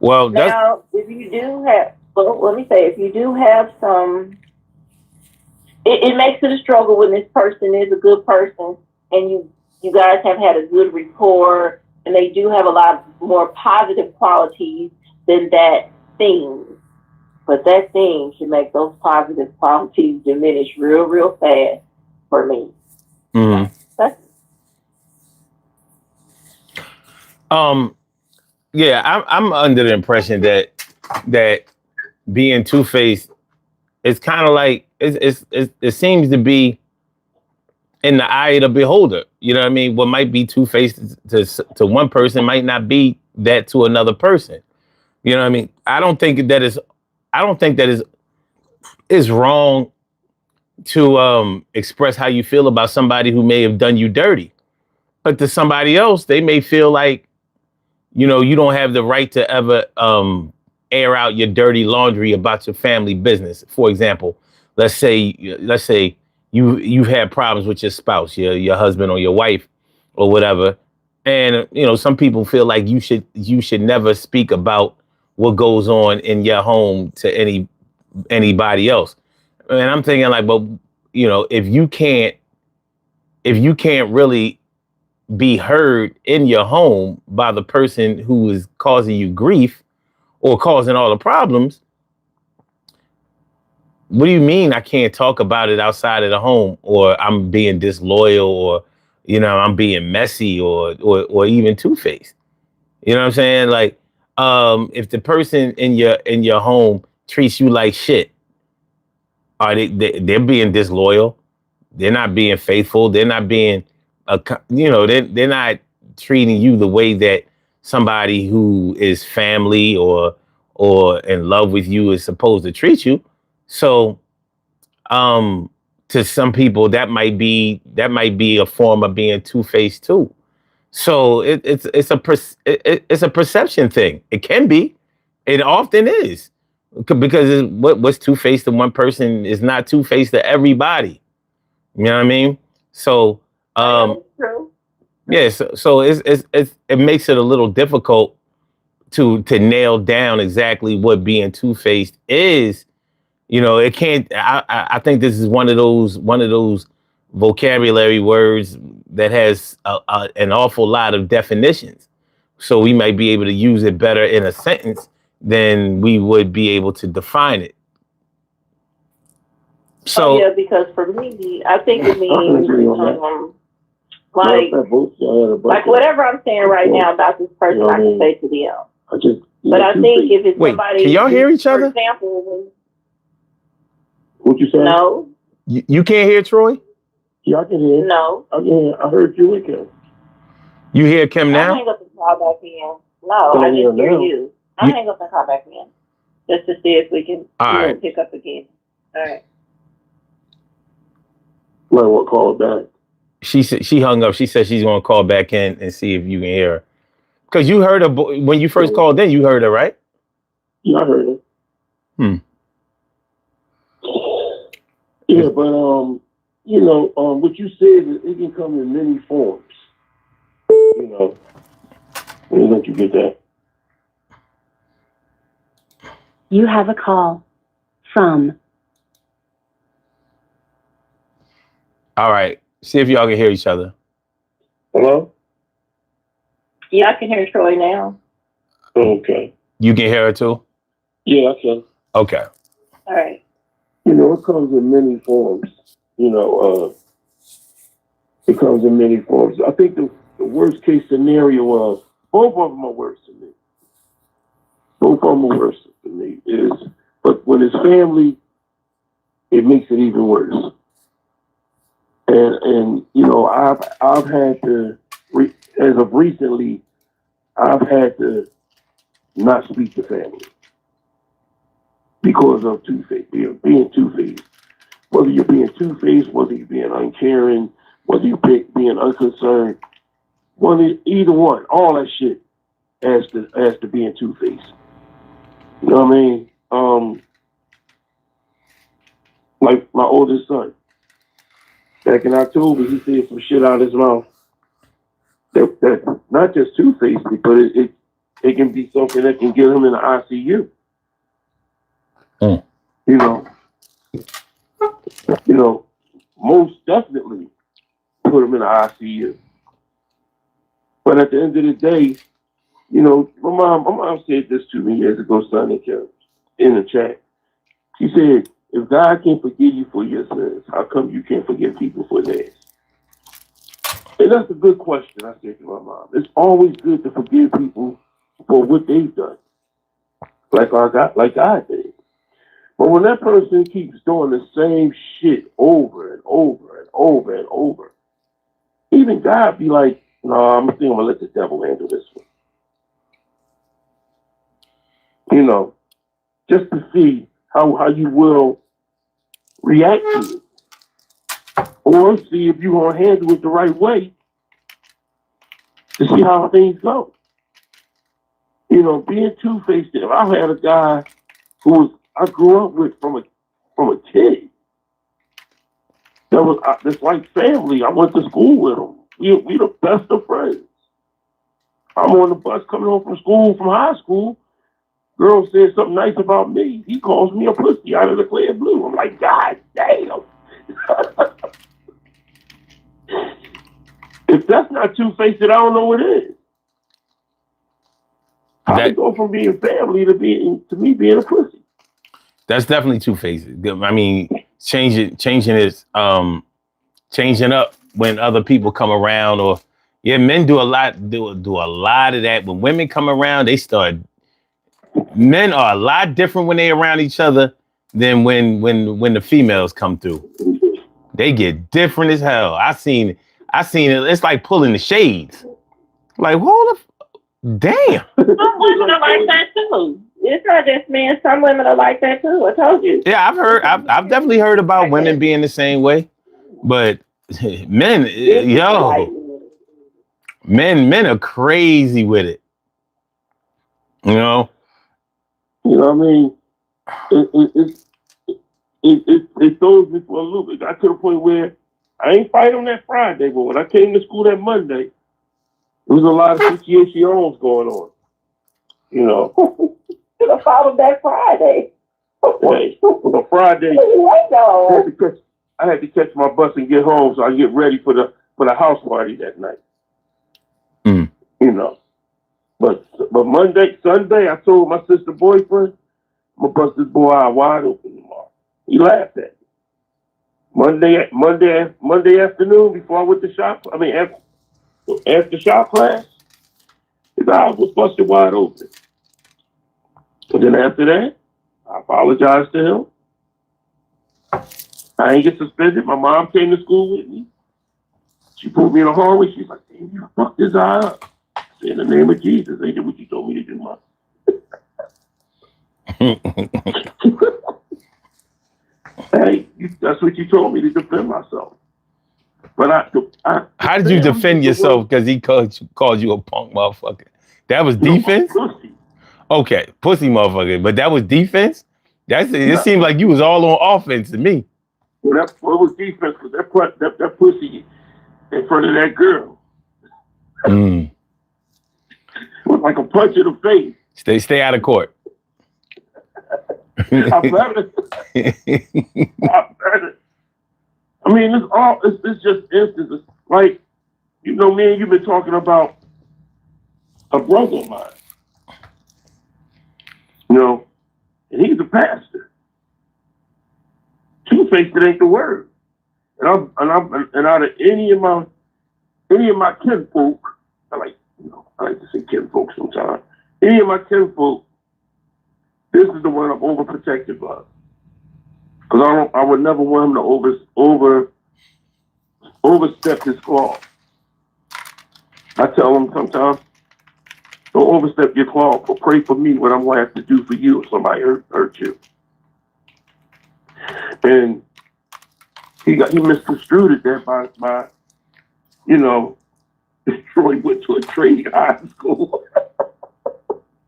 Well, now, if you do have, let me say, if you do have some, it makes it a struggle when this person is a good person and you guys have had a good rapport and they do have a lot more positive qualities than that thing. But that thing can make those positive qualities diminish real, real fast for me. Mm-hmm. Yeah, I'm under the impression that being two-faced is kind of like it seems to be in the eye of the beholder. You know what I mean? What might be two-faced to one person might not be that to another person. You know what I mean? I don't think that is wrong to express how you feel about somebody who may have done you dirty. But to somebody else, they may feel like, you don't have the right to ever air out your dirty laundry about your family business. For example, let's say you've had problems with your spouse, your husband or your wife or whatever. And, some people feel like you should never speak about what goes on in your home to anybody else. And I'm thinking like, but, if you can't really be heard in your home by the person who is causing you grief or causing all the problems, what do you mean I can't talk about it outside of the home, or I'm being disloyal, or I'm being messy, or even two-faced? You know what I'm saying? Like, if the person in your home treats you like shit, are they're being disloyal? They're not being faithful. They're not being they're not treating you the way that somebody who is family or in love with you is supposed to treat you. So, to some people, that might be a form of being two-faced too. So it's a perception thing. It can be, it often is, because what's two-faced to one person is not two-faced to everybody. You know what I mean? So, yeah. So it makes it a little difficult to nail down exactly what being two-faced is. It can't. I think this is one of those vocabulary words that has an awful lot of definitions. So we might be able to use it better in a sentence than we would be able to define it. So yeah, because for me, I think it means like whatever I'm saying right now about this person, I can say to them. But I think if it's somebody, can y'all hear each other? For example, What you say? No. You can't hear Troy? Yeah, I can hear. No. I heard you and Kim. You hear Kim now? I'll hang up and call back in. No, I just hear you. I'll hang up and call back in just to see if we can pick up again. All right. Like what? Call back. She hung up. She said she's going to call back in and see if you can hear her. Because you heard her when you first called in. You heard her, right? Yeah, I heard it. Hmm. Yeah, but what you said is it can come in many forms. You know, let me let you get that. You have a call from All right. See if y'all can hear each other. Hello? Yeah, I can hear Troy now. Okay. You can hear her too? Yeah, I can. Okay. All right. It comes in many forms. It comes in many forms. I think the worst case scenario was both of them are worse than me. Both of them are worse than me. But when it's family, it makes it even worse. And I've had to, as of recently, I've had to not speak to family because of two-faced, being two-faced. Whether you're being two-faced, whether you're being uncaring, whether you're being unconcerned, either one, all that shit adds to being two-faced. You know what I mean? Like my oldest son, back in October, he said some shit out of his mouth. That not just two-faced, but it can be something that can get him in the ICU. Mm. Most definitely put him in the ICU. But at the end of the day, my mom said this to me years ago, son, in the chat. She said, if God can forgive you for your sins, how come you can't forgive people for theirs? And that's a good question, I said to my mom. It's always good to forgive people for what they've done, like God did. But when that person keeps doing the same shit over and over and over and over, even God be like, no, I'm gonna let the devil handle this one. Just to see how you will react to it. Or see if you're gonna handle it the right way to see how things go. Being two-faced, if I had a guy I grew up with from a kid. That was it's like family. I went to school with him. We the best of friends. I'm on the bus coming home from school, from high school. Girl said something nice about me. He calls me a pussy out of the clear blue. I'm like, God damn. If that's not two-faced, I don't know what is. How to go from being family to me being a pussy? That's definitely two-faced. I mean, changing up when other people come around, or men do a lot of that. When women come around, men are a lot different when they're around each other than when the females come through. They get different as hell. I seen it. It's like pulling the shades. Like, hold up, damn. Some women are like that too. It's not just men. Some women are like that too. I told you. Yeah, I've definitely heard about women being the same way, but men, men are crazy with it. You know what I mean? It throws me for a loop. It got to the point where I ain't fight on that Friday, but when I came to school that Monday, there was a lot of situations going on. Should have followed that Friday. Okay. On Friday, I had to catch my bus and get home, so I get ready for the house party that night. Mm. But Sunday, I told my sister boyfriend, I'm gonna bust this boy out wide open tomorrow. He laughed at me. Monday afternoon, before I went to shop, after shop class, his eyes was busted wide open. And then after that, I apologized to him. I ain't get suspended. My mom came to school with me. She pulled me in the hallway. She's like, damn, you fucked his eye up. I said, in the name of Jesus, ain't that what you told me to do, Mom? Hey, that's what you told me to defend myself. But how did you defend yourself? Because he called you a punk motherfucker. That was You know, defense? pussy. Okay, pussy motherfucker. But that was defense? It Yeah. seemed like you was all on offense to me. Well, that was defense because that pussy in front of that girl was like a punch in the face. Stay out of court. I better. I mean, it's just instances. Like, you know, me and you've been talking about a brother of mine. You know, and he's a pastor. Two-faced, it ain't the word. And out of any of my kinfolk, I like to say kinfolk sometimes. Any of my kinfolk, this is the one I'm overprotective of. Because I would never want him to overstep his claw. I tell him sometimes, don't overstep your claw, but pray for me what I'm going to have to do for you if somebody hurt you. And he misconstrued it there by you know, Troy went to a trade high school.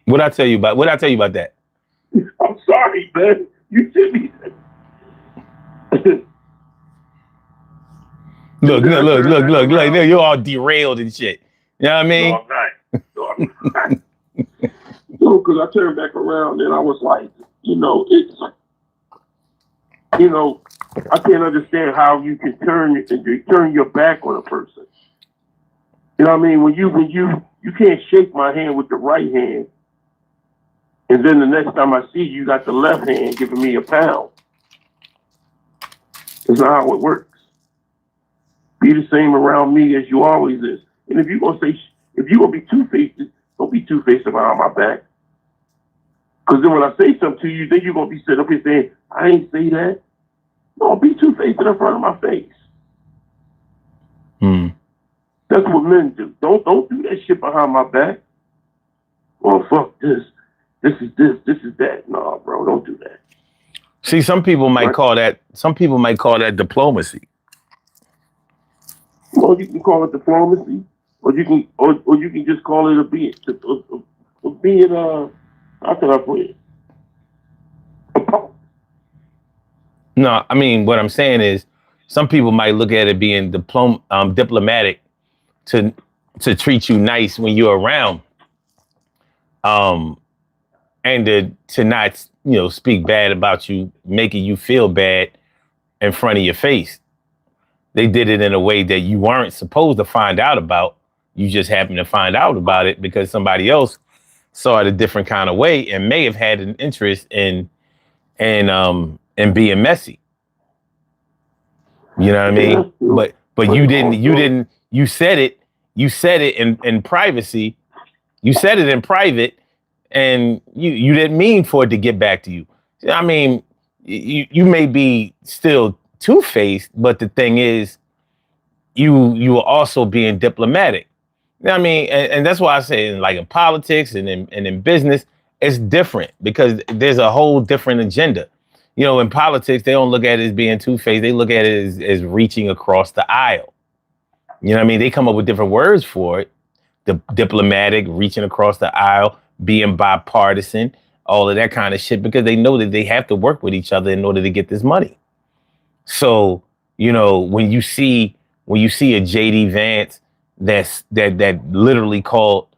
What I tell you about that? I'm sorry, man. You did me. Look, you're all derailed and shit. You know what I mean? No, I'm not. So, because I turned back around and I was like, I can't understand how you can turn your back on a person. You know what I mean? When you can't shake my hand with the right hand, and then the next time I see you, you got the left hand giving me a pound. That's not how it works. Be the same around me as you always is. And if you're gonna be two-faced, don't be two-faced behind my back. Because then when I say something to you, then you're gonna be sitting up here saying, I ain't say that. No, be two-faced in front of my face. That's what men do. Don't do that shit behind my back. Oh, fuck this. This is that. No, bro, don't do that. See, some people might call that diplomacy. Well, you can call it diplomacy, or you can just call it how can I put it? No, I mean, what I'm saying is some people might look at it being diplomatic to treat you nice when you're around, and to not, speak bad about you, making you feel bad in front of your face. They did it in a way that you weren't supposed to find out about. You just happened to find out about it because somebody else saw it a different kind of way and may have had an interest in being messy. You know what I mean? But you didn't. You said it in privacy. You said it in private, and you didn't mean for it to get back to you. I mean, you may be still two-faced, but the thing is, you are also being diplomatic. You know what I mean? And that's why I say, in politics and in business, it's different because there's a whole different agenda. In politics, they don't look at it as being two-faced. They look at it as reaching across the aisle. You know what I mean? They come up with different words for it. The diplomatic, reaching across the aisle, being bipartisan, all of that kind of shit, because they know that they have to work with each other in order to get this money. So, when you see a JD Vance that literally called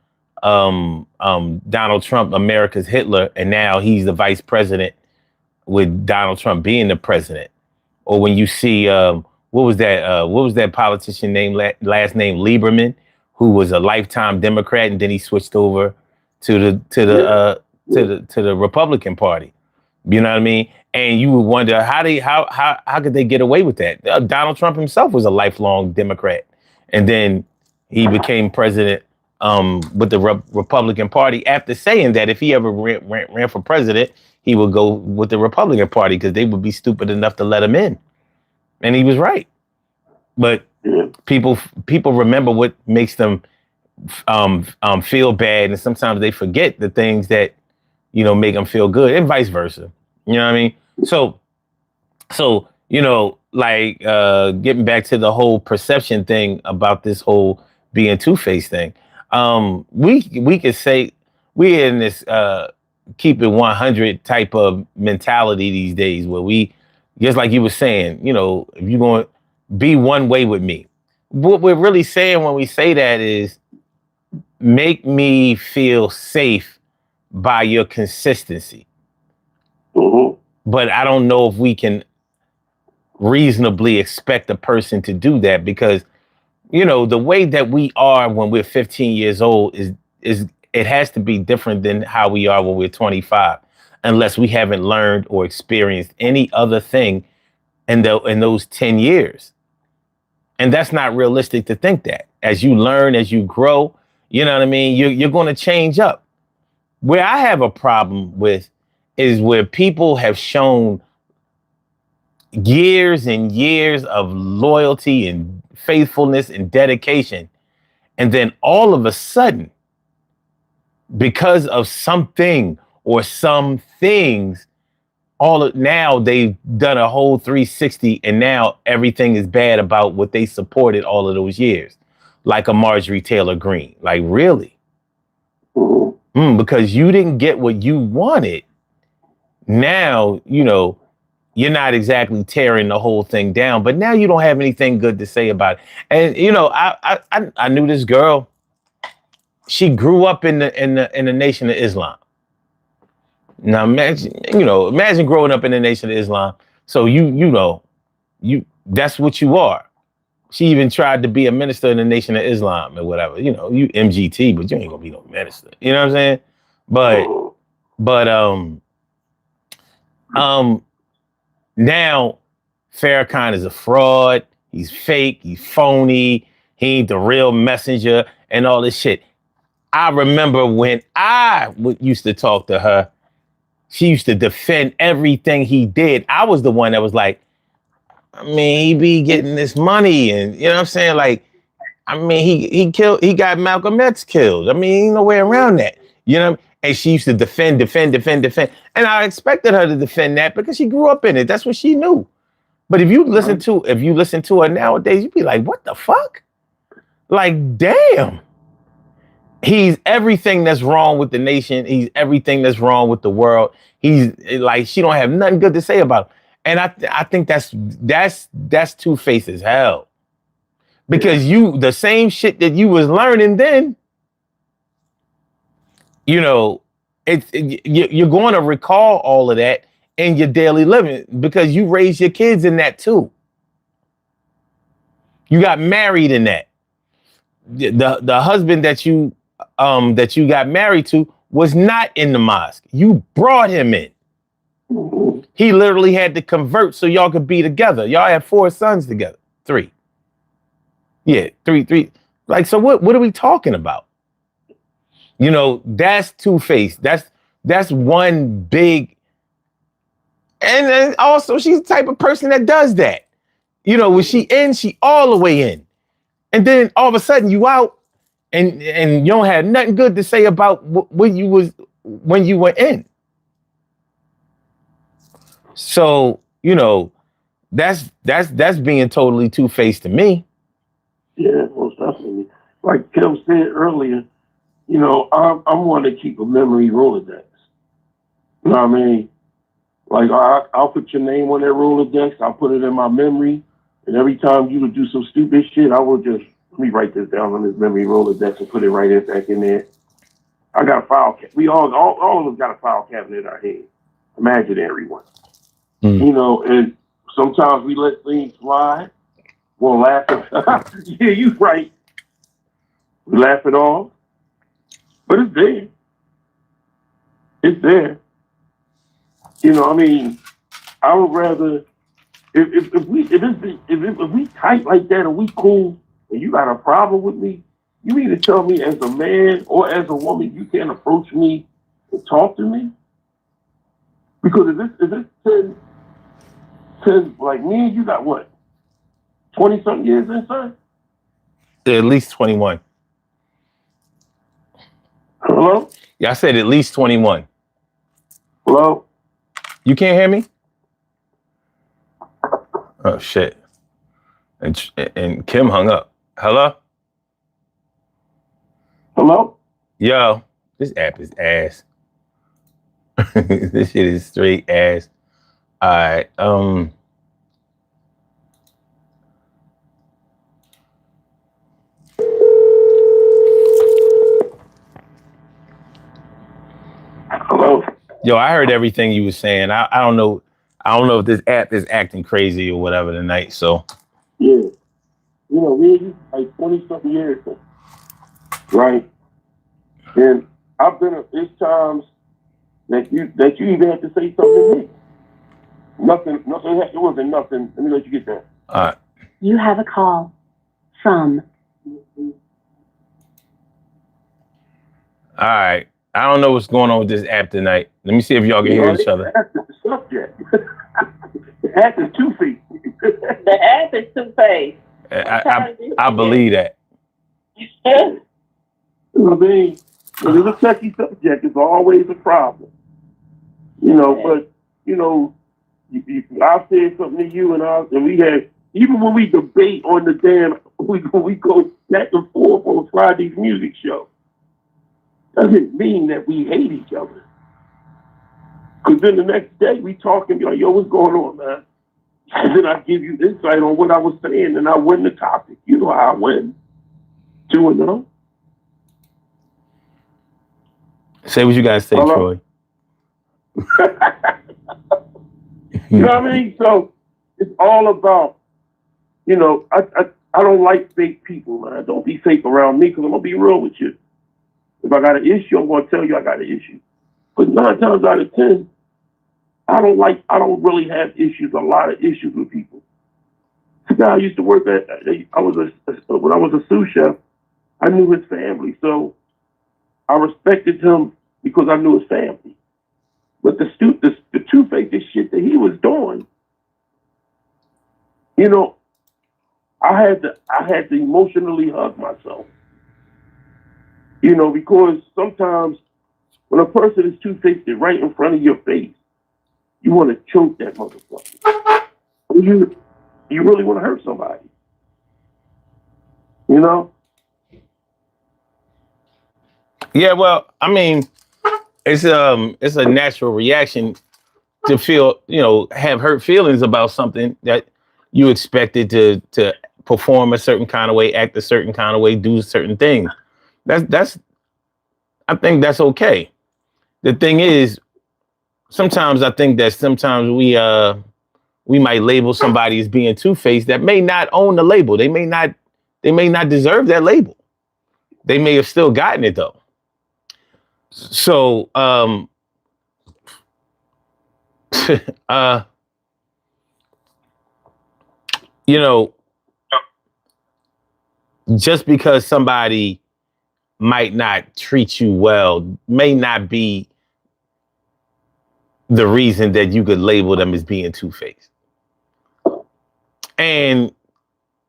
Donald Trump America's Hitler, and now he's the vice president with Donald Trump being the president, or when you see what was that politician named last name Lieberman, who was a lifetime Democrat and then he switched over to the Republican Party. You know what I mean? And you would wonder how could they get away with that? Donald Trump himself was a lifelong Democrat, and then he became president with the Republican Party after saying that if he ever ran for president, he would go with the Republican Party because they would be stupid enough to let him in. And he was right. But people remember what makes them feel bad, and sometimes they forget the things that make them feel good, and vice versa. You know what I mean? So getting back to the whole perception thing about this whole being two-faced thing. We could say we're in this keep it 100 type of mentality these days where we, just like you were saying, you know, if you're going to be one way with me, what we're really saying when we say that is make me feel safe by your consistency. Mm-hmm. But I don't know if we can reasonably expect a person to do that because, you know, the way that we are when we're 15 years old is it has to be different than how we are when we're 25, unless we haven't learned or experienced any other thing in those 10 years. And that's not realistic to think that. As you learn, as you grow, you know what I mean? You're going to change up. Where I have a problem with is where people have shown years and years of loyalty and faithfulness and dedication. And then all of a sudden, because of something or some things, now they've done a whole 360 and now everything is bad about what they supported all of those years. Like a Marjorie Taylor Greene. Like, really? Because you didn't get what you wanted. Now, you know, you're not exactly tearing the whole thing down, but now you don't have anything good to say about it. And, you know, I knew this girl. She grew up in the Nation of Islam. Now imagine growing up in the Nation of Islam. So that's what you are. She even tried to be a minister in the Nation of Islam or whatever. You know, you MGT, but you ain't gonna be no minister. You know what I'm saying? But now Farrakhan is a fraud. He's fake. He's phony. He ain't the real messenger and all this shit. I remember when I used to talk to her, she used to defend everything he did. I was the one that was like, I mean, he be getting this money and, you know what I'm saying? Like, I mean, he got Malcolm X killed. I mean, ain't no way around that, you know? And she used to defend. And I expected her to defend that because she grew up in it. That's what she knew. But if you listen to her nowadays, you'd be like, what the fuck? Like, damn. He's everything that's wrong with the nation. He's everything that's wrong with the world. He's like, she don't have nothing good to say about him. And I think that's two-faced as hell. Because the same shit that you was learning then, you know, you're going to recall all of that in your daily living because you raised your kids in that too. You got married in that. The husband that you got married to was not in the mosque. You brought him in. He literally had to convert so y'all could be together. Y'all had 4 sons together. 3. Yeah, 3. Like, so what are we talking about? You know, that's two-faced. That's one big. And then also she's the type of person that does that. You know, when she in, she all the way in. And then all of a sudden you out and you don't have nothing good to say about when you were in. So, you know, that's being totally two-faced to me. Yeah, most definitely. Like Kim said earlier, you know, I'm one to keep a memory Rolodex. You know what I mean? Like, I'll put your name on that Rolodex. I'll put it in my memory. And every time you would do some stupid shit, I will just, let me write this down on this memory Rolodex and put it right back in there. I got a file cabinet. We all of us got a file cabinet in our head. Imaginary one. You know, and sometimes we let things fly. We'll laugh at yeah, you right. We laugh it off. But it's there. It's there. You know, I mean, I would rather if we tight like that and we cool and you got a problem with me, you mean to tell me as a man or as a woman you can't approach me and talk to me? Because if it's 10 like me and you got what? 20-something years inside? At least 21. Hello? Yeah, I said at least 21. Hello? You can't hear me? Oh, shit. And Kim hung up. Hello? Hello? Hello? Yo, this app is ass. This shit is straight ass. All right. Hello? Yo, I heard everything you were saying. I don't know. I don't know if this app is acting crazy or whatever tonight. So Yeah. You know, we like 20-something years ago, right? And I've been at these times that you even have to say something to me. Nothing, it wasn't nothing. Let me let you get that. You have a call from all right. I don't know what's going on with this app tonight. Let me see if y'all can hear each other. That's the subject. The app is 2 feet. The app is two-faced. I believe that. You know what I mean? When it's a touchy subject, it's always a problem. You know, but, you know, I said something to you and we had, even when we debate on the damn, we go back and forth on Friday's music show, doesn't mean that we hate each other. Because then the next day we talk and be like, yo, what's going on, man? And then I give you insight on what I was saying and I win the topic. You know how I win. 2-0. Say what you guys say, Hello? Troy. You know what I mean? So it's all about, you know, I don't like fake people, man. Don't be fake around me because I'm going to be real with you. If I got an issue, I'm going to tell you I got an issue. But 9 times out of 10, I don't really have issues, a lot of issues with people. The guy I used to work at, when I was a sous chef, I knew his family. So I respected him because I knew his family. But the two-faced shit that he was doing, you know, I had to emotionally hug myself. You know, because sometimes when a person is two-faced right in front of your face, you want to choke that motherfucker. You really want to hurt somebody. You know? Yeah, well, I mean, it's a natural reaction to feel, you know, have hurt feelings about something that you expected to perform a certain kind of way, act a certain kind of way, do certain things. That's I think that's okay. The thing is, sometimes I think that sometimes we might label somebody as being two-faced that may not own the label. They may not deserve that label. They may have still gotten it though. So you know, just because somebody might not treat you well may not be the reason that you could label them as being two-faced. And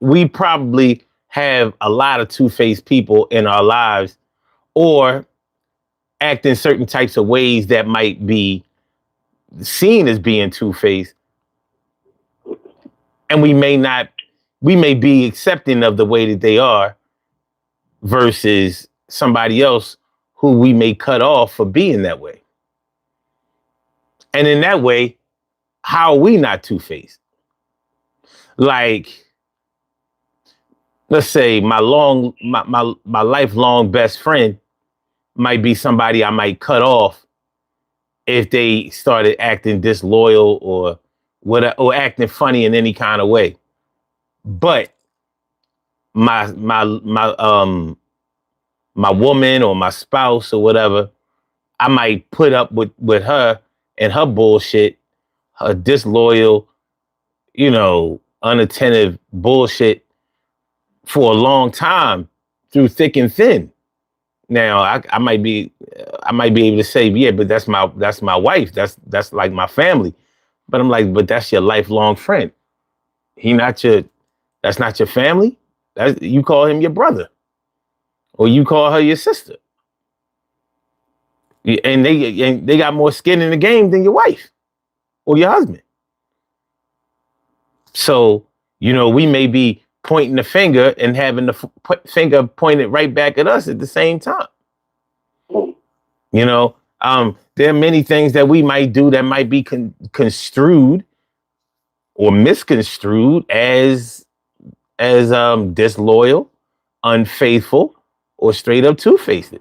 we probably have a lot of two-faced people in our lives or act in certain types of ways that might be seen as being two-faced. And we may be accepting of the way that they are versus somebody else who we may cut off for being that way. And in that way, how are we not two-faced? Like, let's say my lifelong best friend might be somebody I might cut off if they started acting disloyal or acting funny in any kind of way. But my woman or my spouse or whatever, I might put up with her and her bullshit, her disloyal, you know, unattentive bullshit for a long time through thick and thin. Now I might be able to say, yeah, but that's my wife. That's like my family. But I'm like, but that's your lifelong friend. That's not your family. You call him your brother. Or you call her your sister. And they got more skin in the game than your wife or your husband. So, you know, we may be pointing the finger and having the finger pointed right back at us at the same time. You know, there are many things that we might do that might be construed or misconstrued as disloyal, unfaithful, or straight up two-faced.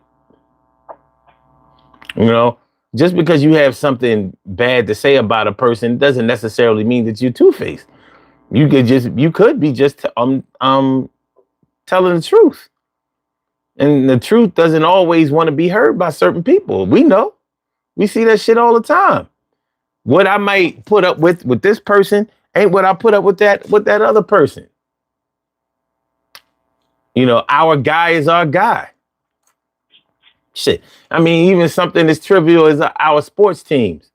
You know, just because you have something bad to say about a person doesn't necessarily mean that you're two-faced. You could be just telling the truth. And the truth doesn't always want to be heard by certain people. We know. We see that shit all the time. What I might put up with this person ain't what I put up with that other person. You know, our guy is our guy. Shit. I mean, even something as trivial as our sports teams.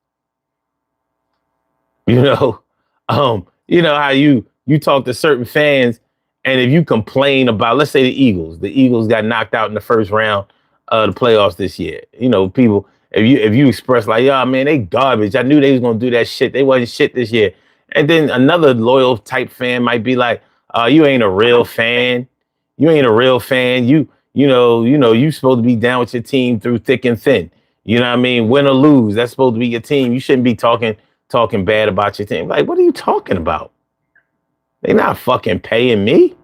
You know how you talk to certain fans, and if you complain about, let's say the Eagles got knocked out in the first round of the playoffs this year. You know, people, if you express like, oh man, they garbage. I knew they was gonna do that shit. They wasn't shit this year. And then another loyal type fan might be like, you ain't a real fan. You ain't a real fan. You supposed to be down with your team through thick and thin. You know what I mean? Win or lose, that's supposed to be your team. You shouldn't be talking bad about your team. Like, what are you talking about? They not fucking paying me.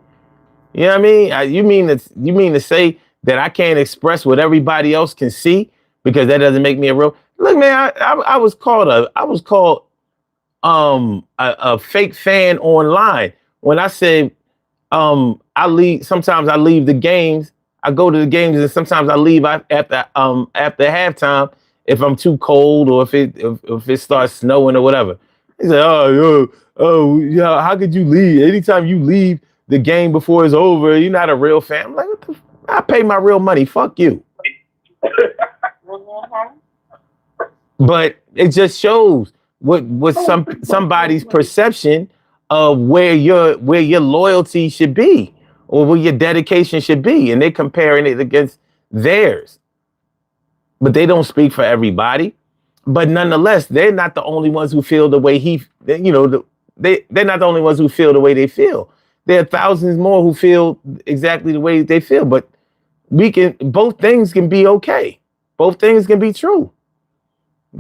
You know what I mean? You mean to say that I can't express what everybody else can see because that doesn't make me a real? Look, man, I was called a fake fan online when I said sometimes I leave the games. I go to the games and sometimes I leave after halftime if I'm too cold or if it starts snowing or whatever. He said, oh yeah, how could you leave? Anytime you leave the game before it's over, you're not a real fan. I'm like, I pay my real money. Fuck you. But it just shows what somebody's perception of where your loyalty should be or where your dedication should be, and they're comparing it against theirs. But they don't speak for everybody. But nonetheless, they're not the only ones who feel the way they're not the only ones who feel the way they feel. There are thousands more who feel exactly the way they feel. But both things can be okay. Both things can be true.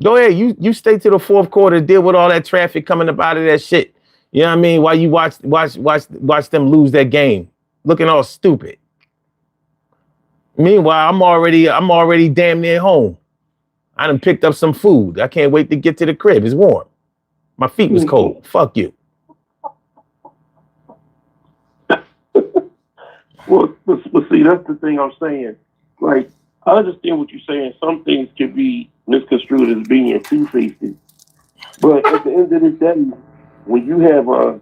Go ahead, you stay to the fourth quarter, deal with all that traffic coming up out of that shit. You know what I mean? While you watch them lose that game, looking all stupid. Meanwhile, I'm already damn near home. I done picked up some food. I can't wait to get to the crib. It's warm. My feet was cold. Fuck you. Well, see, that's the thing I'm saying. Like, I understand what you're saying. Some things can be misconstrued as being two-faced. But at the end of the day, when you have a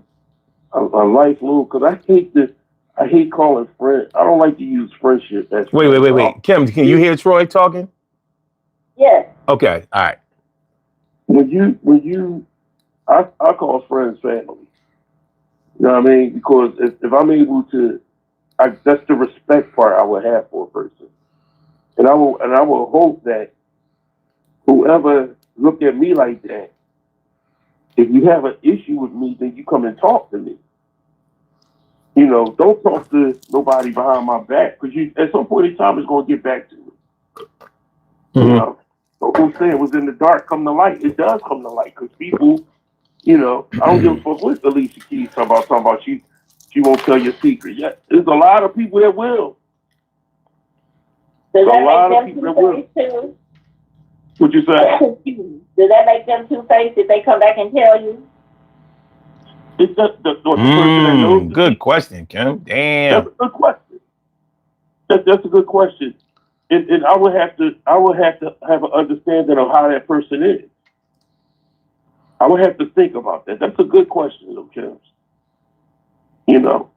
life move, because I hate calling friend. I don't like to use friendship. As wait. Kim, can you hear Troy talking? Yes. Okay, all right. I call friends family. You know what I mean? Because if I'm able to, that's the respect part I would have for a person, and I will hope that whoever look at me like that, if you have an issue with me, then you come and talk to me. You know, don't talk to nobody behind my back because at some point in time it's going to get back to me. Mm-hmm. You know, so who said it was in the dark come to light? It does come to light because people, you know, I don't give a fuck what Alicia Keys talking about she won't tell your secret. Yeah, there's a lot of people that will. Does that make them two-faced too? What you say? Does that make them two-faced if they come back and tell you? It's just the person that knows. Good question, Kim. Damn. That's a good question. That's a good question. And I would have to have an understanding of how that person is. I would have to think about that. That's a good question, though, Kim. You know,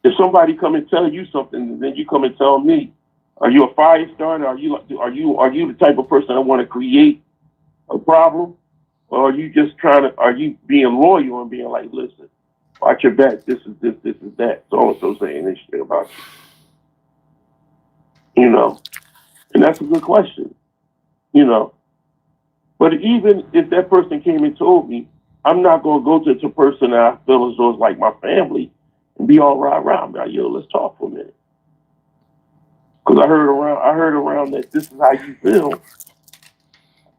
if somebody come and tell you something, then you come and tell me, are you a fire starter? Are you the type of person that want to create a problem? Or are you just are you being loyal and being like, listen, watch your back, this is that. So saying this shit about you. You know, and that's a good question, you know. But even if that person came and told me, I'm not going to go to the person that I feel as though is like my family and be all right around. Be like, yo, let's talk for a minute. Because I heard around that this is how you feel.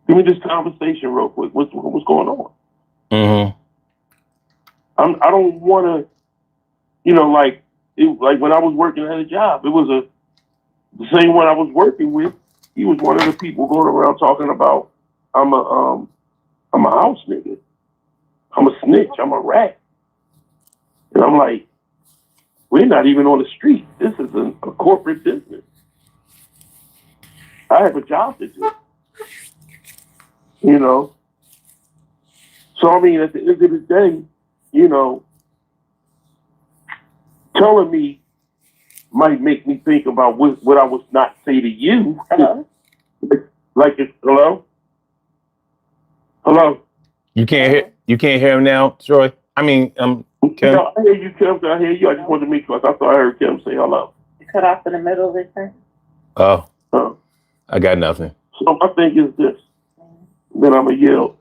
Give me this conversation real quick. What's going on? Mm-hmm. I don't want to, like when I was working at a job, it was the same one I was working with. He was one of the people going around talking about I'm a house nigga, I'm a snitch, I'm a rat, and I'm like, we're not even on the street. This is a corporate business. I have a job to do. So I mean, at the end of the day, telling me might make me think about what I was not say to you. Hello? Like it's hello? You can't hear him now, Troy? I mean, Kim? No, I hear you, Kim. I hear you. I just wanted to make sure. I thought I heard Kim say hello. You cut off in the middle of it, sir? Oh, Uh, I got nothing. so my thing is this. Then I'm gonna yell.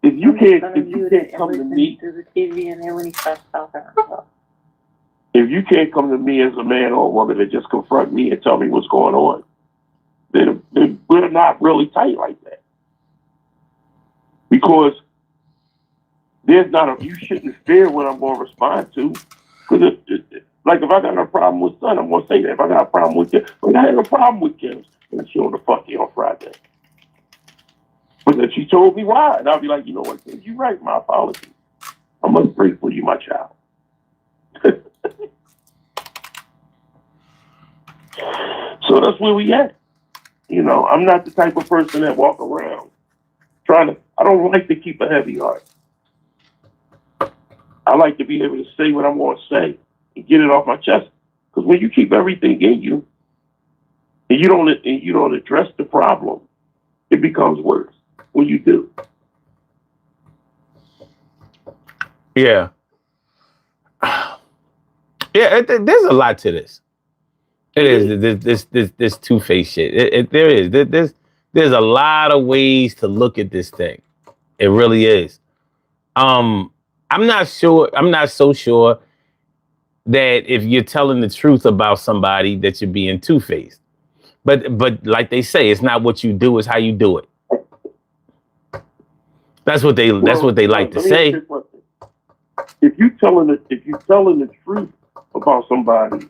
If you can't come to me, through the TV, and then when he starts talking, if you can't come to me as a man or a woman and just confront me and tell me what's going on, then we're not really tight like that. Because you shouldn't fear what I'm going to respond to. Because like if I got a problem with son, I'm going to say that. If I got a problem with Kim, if I had a problem with Kim, then she on the fuck you on Friday. But then she told me why, and I'll be like, you know what, Kim, you're right. My apologies. I must pray for you, my child. So that's where we at. I'm not the type of person that walk around I don't like to keep a heavy heart. I like to be able to say what I'm going to say and get it off my chest. Because when you keep everything in you and you don't address the problem, it becomes worse when you do. Yeah. Yeah, there's a lot to this. It is this two-faced shit. There is. There's a lot of ways to look at this thing. It really is. I'm not so sure that if you're telling the truth about somebody that you're being two-faced. But like they say, it's not what you do, it's how you do it. That's what they like to say. If you're telling the truth about somebody,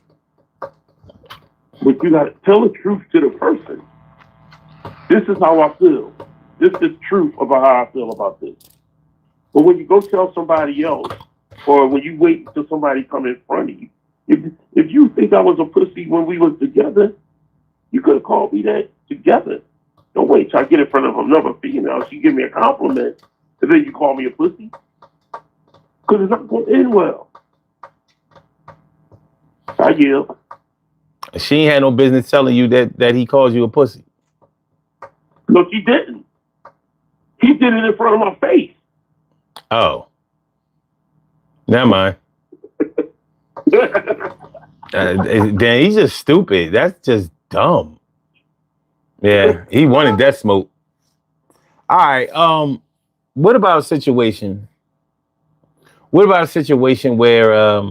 but you got to tell the truth to the person. This is how I feel. This is truth about how I feel about this. But when you go tell somebody else, or when you wait until somebody come in front of you, if you think I was a pussy when we was together, you could have called me that together. Don't wait till I get in front of another female. She give me a compliment, and then you call me a pussy. Because it's not going to end well. I yield. She ain't had no business telling you that he calls you a pussy. No, she didn't. He did it in front of my face. Oh. Never mind. Then he's just stupid. That's just dumb. Yeah, he wanted that smoke. All right. What about a situation? What about a situation where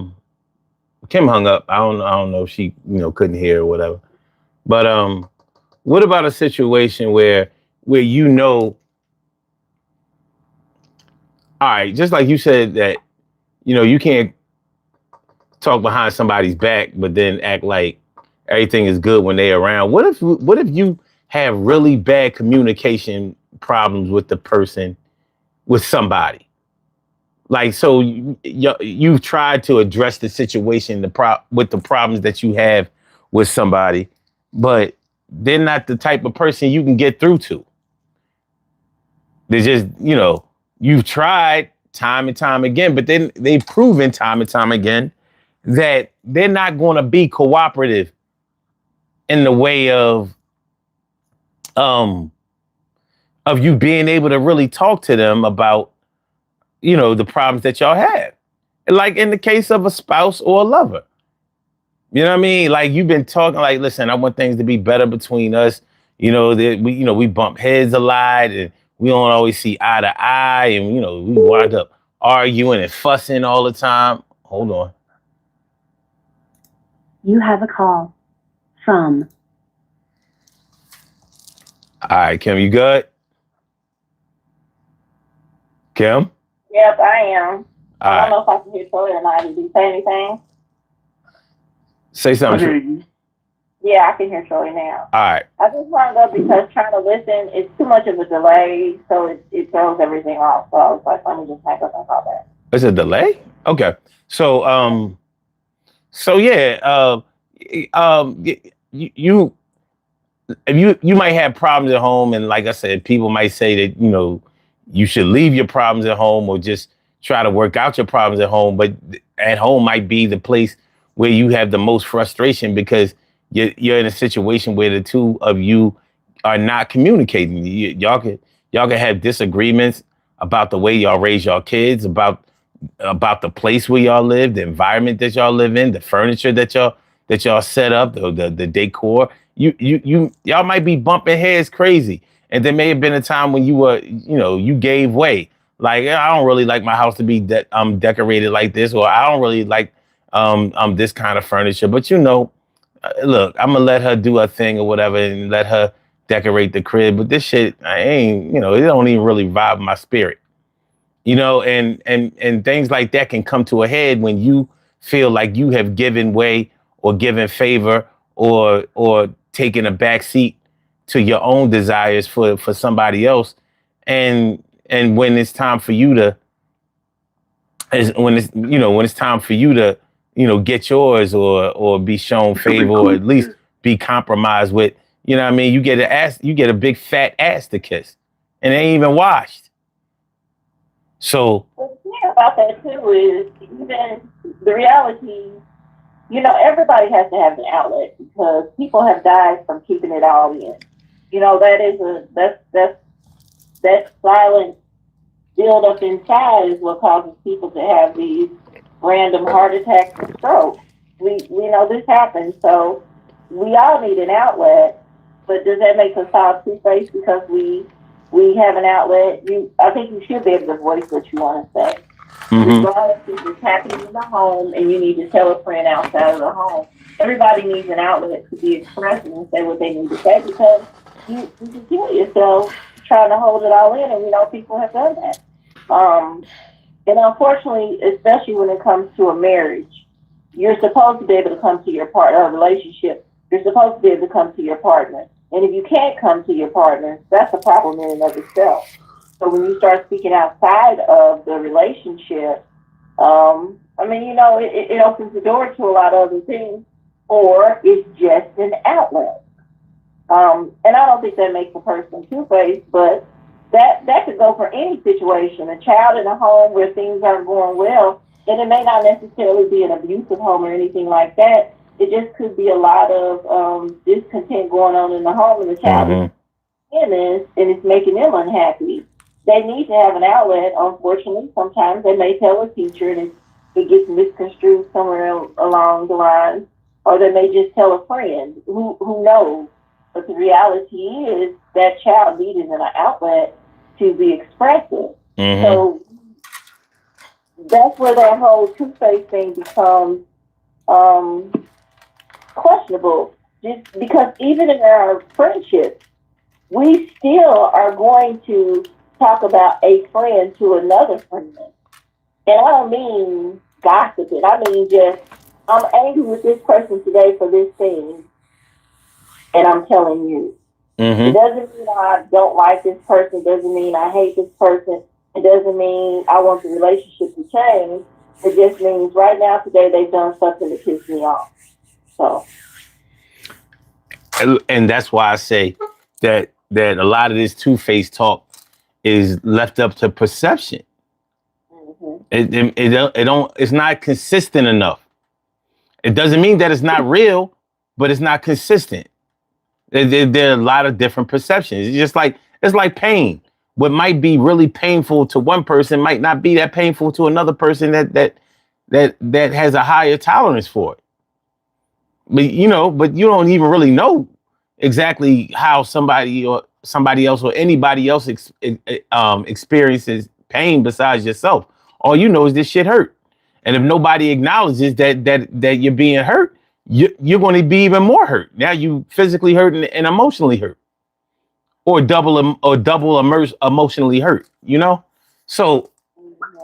Kim hung up? I don't know if she couldn't hear or whatever. But what about a situation where all right, just like you said that you can't talk behind somebody's back, but then act like everything is good when they're around. What if you have really bad communication problems with the person, with somebody? Like, so you've tried to address the situation with the problems that you have with somebody, but they're not the type of person you can get through to. They're just, you've tried time and time again, but then they've proven time and time again that they're not going to be cooperative in the way of you being able to really talk to them about, the problems that y'all have. Like in the case of a spouse or a lover. You know what I mean? Like you've been talking like, listen, I want things to be better between us. We bump heads a lot and we don't always see eye to eye, and we wind up arguing and fussing all the time. Hold on. You have a call from All right, Kim, you good? Kim? Yep, I am. All I don't right. know if I can hear Troy or not. Did he say anything? Say I something. hear you. Yeah, I can hear Troy now. All right. I just hung up because trying to listen, it's too much of a delay, so it throws everything off. So I was like, let me just hang up and call back. Is it a delay? Okay. So yeah, you if you might have problems at home, and like I said, people might say that, you should leave your problems at home or just try to work out your problems at home, but at home might be the place where you have the most frustration because you're in a situation where the two of you are not communicating. Y'all can have disagreements about the way y'all raise y'all kids, about the place where y'all live, the environment that y'all live in, the furniture that y'all set up, the decor. Y'all might be bumping heads crazy. And there may have been a time when you gave way. Like, I don't really like my house to be decorated like this, or I don't really like this kind of furniture. But look, I'm gonna let her do her thing or whatever and let her decorate the crib. But this shit, I ain't, it don't even really vibe my spirit. And things like that can come to a head when you feel like you have given way or given favor or taken a back seat to your own desires for somebody else. And when it's time for you to when it's time for you to get yours or be shown favor or at least be compromised with, what I mean, you get a big fat ass to kiss and it ain't even washed. So The thing about that too is even the reality, everybody has to have an outlet because people have died from keeping it all in. That silent build up inside is what causes people to have these random heart attacks and strokes. We know this happens, so we all need an outlet. But does that make us all two-faced because we have an outlet? I think you should be able to voice what you want to say. mm-hmm. Regardless if it's happening in the home and you need to tell a friend outside of the home. Everybody needs an outlet to be expressing and say what they need to say because you can kill yourself trying to hold it all in, and we know people have done that. And unfortunately, especially when it comes to a marriage, you're supposed to be able to come to your partner, or a relationship, you're supposed to be able to come to your partner. And if you can't come to your partner, that's a problem in and of itself. So when you start speaking outside of the relationship, it opens the door to a lot of other things, or it's just an outlet. And I don't think that makes a person two-faced, but that could go for any situation. A child in a home where things aren't going well, and it may not necessarily be an abusive home or anything like that. It just could be a lot of discontent going on in the home, and the child is in this, and it's making them unhappy. They need to have an outlet. Unfortunately, sometimes they may tell a teacher, and it gets misconstrued somewhere along the line, or they may just tell a friend. Who knows? But the reality is that child needed an outlet to be expressive. Mm-hmm. So that's where that whole two-face thing becomes questionable. Just because even in our friendships, we still are going to talk about a friend to another friend. And I don't mean gossiping. I mean just, I'm angry with this person today for this thing, and I'm telling you. Mm-hmm. It doesn't mean I don't like this person. It doesn't mean I hate this person. It doesn't mean I want the relationship to change. It just means right now, today, they've done something to piss me off. So. And that's why I say that a lot of this two-faced talk is left up to perception. Mm-hmm. It's not consistent enough. It doesn't mean that it's not real, but it's not consistent. There are a lot of different perceptions. It's like pain. What might be really painful to one person might not be that painful to another person that has a higher tolerance for it. But you don't even really know exactly how somebody else or anybody else experiences pain besides yourself. All you know is this shit hurt. And if nobody acknowledges that you're being hurt, you're going to be even more hurt. Now you physically hurt and emotionally hurt, or double emotionally hurt. You know, so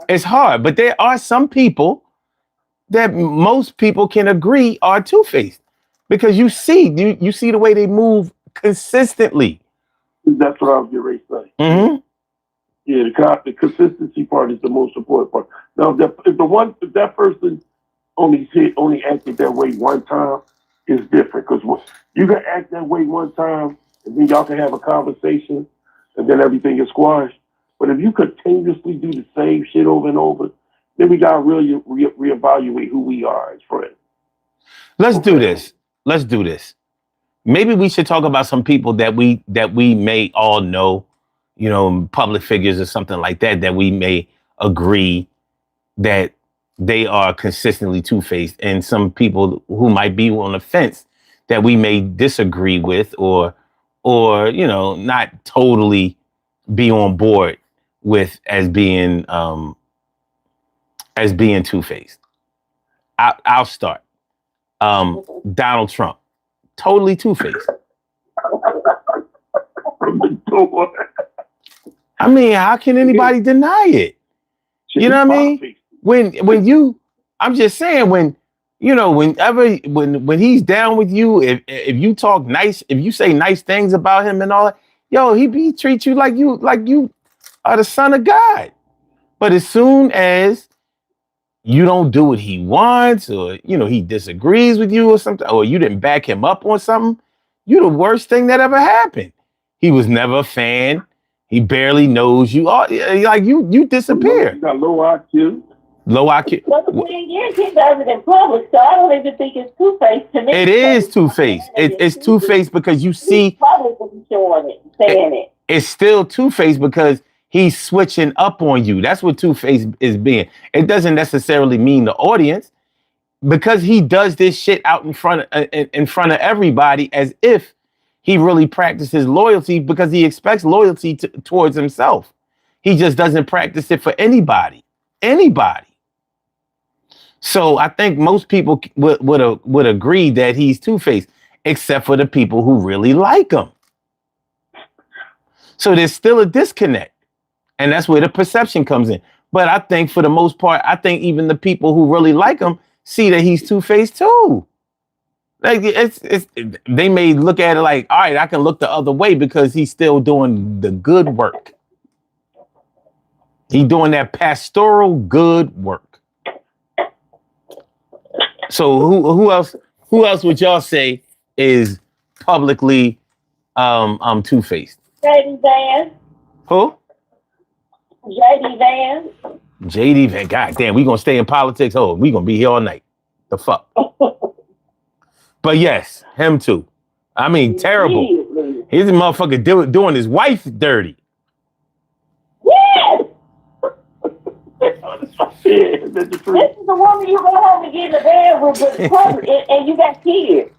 it's hard. But there are some people that most people can agree are two-faced, because you see the way they move consistently. That's what I was getting ready to say. Mm-hmm. Yeah, the consistency part is the most important part. Now, if that person only acted that way one time, is different, because you can act that way one time, and then y'all can have a conversation, and then everything is squashed. But if you continuously do the same shit over and over, then we gotta really reevaluate who we are as friends. Let's do this. Maybe we should talk about some people that we may all know, you know, public figures or something like that we may agree that they are consistently two-faced, and some people who might be on the fence that we may disagree with, or you know, not totally be on board with as being two-faced. I'll start. Donald Trump, totally two-faced. I mean, how can anybody deny it? You know what I mean? When you, I'm just saying, when, you know, when he's down with you, if you talk nice, if you say nice things about him and all that, yo, he treats you like you are the son of God. But as soon as you don't do what he wants, or, you know, he disagrees with you or something, or you didn't back him up on something, you're the worst thing that ever happened. He was never a fan. He barely knows you. Like you disappear. You got low IQ. Low IQ. But the thing is, he does it in public, so I don't even think it's two-faced to me. It is two-faced. It's two-faced because you see. Public is showing it, saying it. It's still two-faced because he's switching up on you. That's what two-faced is being. It doesn't necessarily mean the audience, because he does this shit out in front of everybody, as if he really practices loyalty, because he expects loyalty towards himself. He just doesn't practice it for anybody. So I think most people would agree that he's two-faced, except for the people who really like him. So there's still a disconnect, and that's where the perception comes in. But I think for the most part, I think even the people who really like him see that he's two-faced too. Like they may look at it like, all right, I can look the other way because he's still doing the good work. He's doing that pastoral good work. So who else would y'all say is publicly two-faced? JD Vance. Who? JD Vance. JD Vance. God damn, we gonna stay in politics. Oh, we gonna be here all night. The fuck. But yes, him too. I mean, terrible. He's a motherfucker doing his wife dirty. Yes. This is the woman you go home and get in the bed with, and you got kids.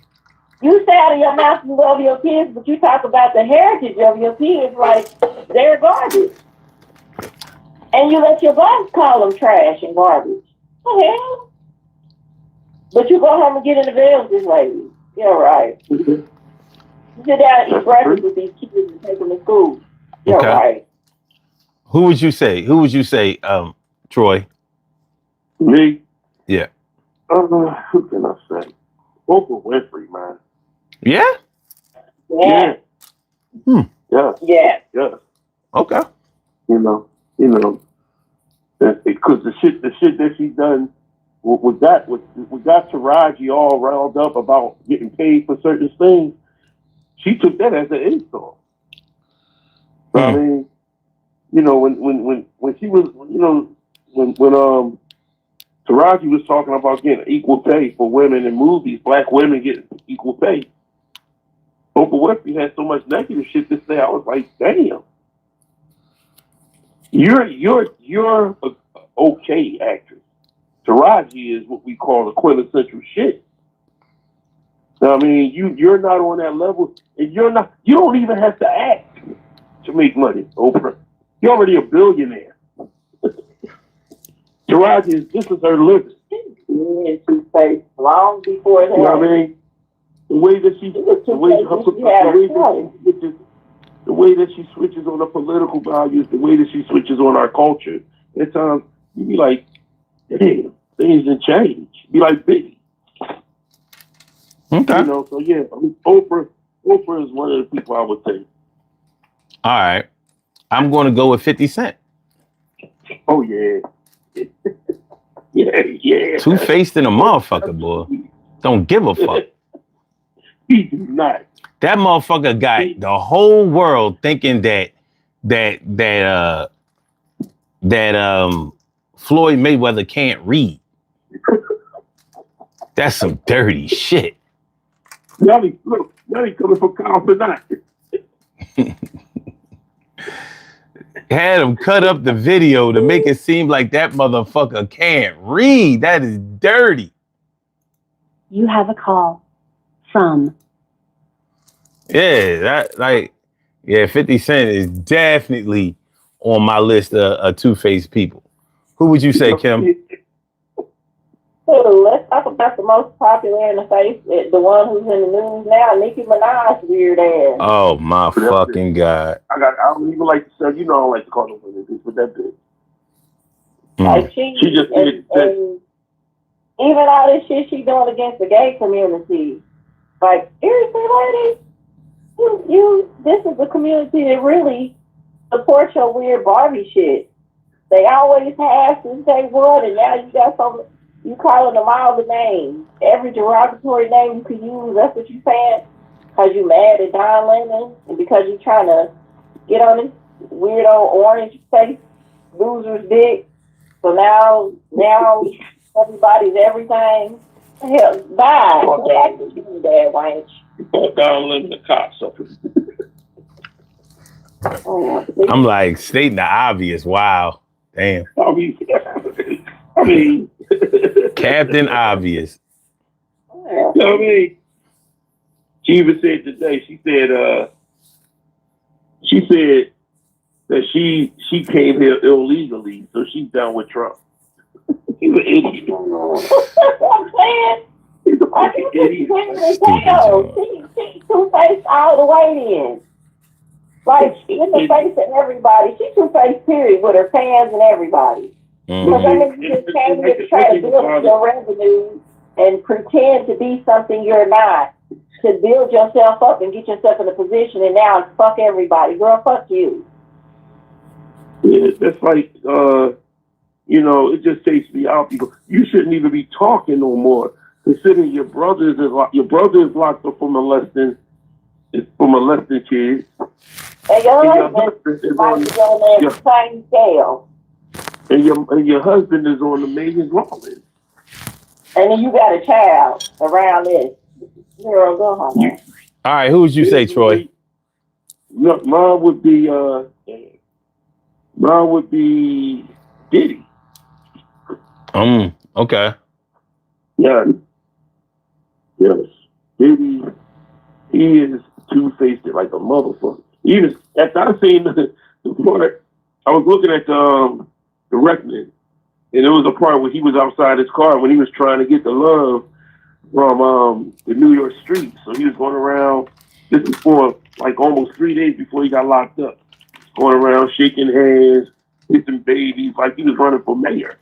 You say out of your mouth you love your kids, but you talk about the heritage of your kids like they're garbage. And you let your boss call them trash and garbage. What the hell? But you go home and get in the bed with this lady. You're right. You sit down and eat breakfast with these kids and take them to school. You're right. Who would you say, Troy? Me? Yeah. Who can I say? Oprah Winfrey, man. Yeah? Yeah. Yeah. Yeah. Yeah. Okay. You know, because the shit that she done with Taraji all riled up about getting paid for certain things, she took that as an insult. So, I mean, you know, when she was, you know, when Taraji was talking about getting equal pay for women in movies, black women getting equal pay, Oprah Winfrey had so much negative shit to say. I was like, damn, you're a okay actress. Taraji is what we call a quintessential shit. So, I mean, you're not on that level, and you don't even have to act to make money, Oprah. You're already a billionaire. Taraji, this is her living. Yeah, Two-Face long before that. You know what I mean? The way that she, the way that she switches on the political values, the way that she switches on our culture. At times, you be like, damn, things didn't change. Be like Biggie. Okay. You know, so yeah, I mean, Oprah is one of the people I would take. All right. I'm going to go with 50 Cent. Oh yeah. yeah. Two-faced in a motherfucker, boy. Don't give a fuck. He do not. That motherfucker got the whole world thinking that Floyd Mayweather can't read. That's some dirty shit. Now he coming from Compton. Had him cut up the video to make it seem like that motherfucker can't read. That is dirty. You have a call from Yeah, 50 Cent is definitely on my list of two-faced people. Who would you say, Kim? So let's talk about the most popular in the face, the one who's in the news now, Nicki Minaj, weird ass. Oh my fucking God. I don't even like to say, you know, I don't like to call them bitch, but that bitch. Like she just and even all this shit she doing against the gay community. Like, seriously, lady, this is the community that really supports your weird Barbie shit. They always have since day one, and now you got some. You calling them all the names. Every derogatory name you can use, that's what you saying? Because you mad at Don Lemon and because you trying to get on this weirdo orange face loser's dick. So now everybody's everything. Hell, bye. You bad wench. Don Lemon, the cocksucker. I'm like stating the obvious. Wow. Damn. I mean Captain Obvious. You know what I mean? She even said today, she said that she came here illegally, so she's down with Trump. He's an idiot. That's what I'm saying. He's a fucking idiot. She's two-faced all the way in. Like, in the face of everybody. She's two-faced, period, with her fans and everybody. Because I mean, you just came here to try to build your revenue and pretend to be something you're not, to build yourself up and get yourself in a position, and now it's fuck everybody. Girl, fuck you. Yeah, that's like, you know, it just takes me out. People, you shouldn't even be talking no more, considering your brother is locked up for molesting kids. And your husband might be on that same scale. And your husband is on the Megan Lawless. And then you got a child around this. Girl, go home. All right, who would you say, Troy? No, mine would be Diddy. Okay. Yeah. Yes. Diddy, he is two-faced like a motherfucker. Even after I seen the part, I was looking at the Reckoning, and there was a part where he was outside his car when he was trying to get the love from the New York streets. So he was going around, this is for like almost 3 days before he got locked up, going around shaking hands, kissing babies, like he was running for mayor.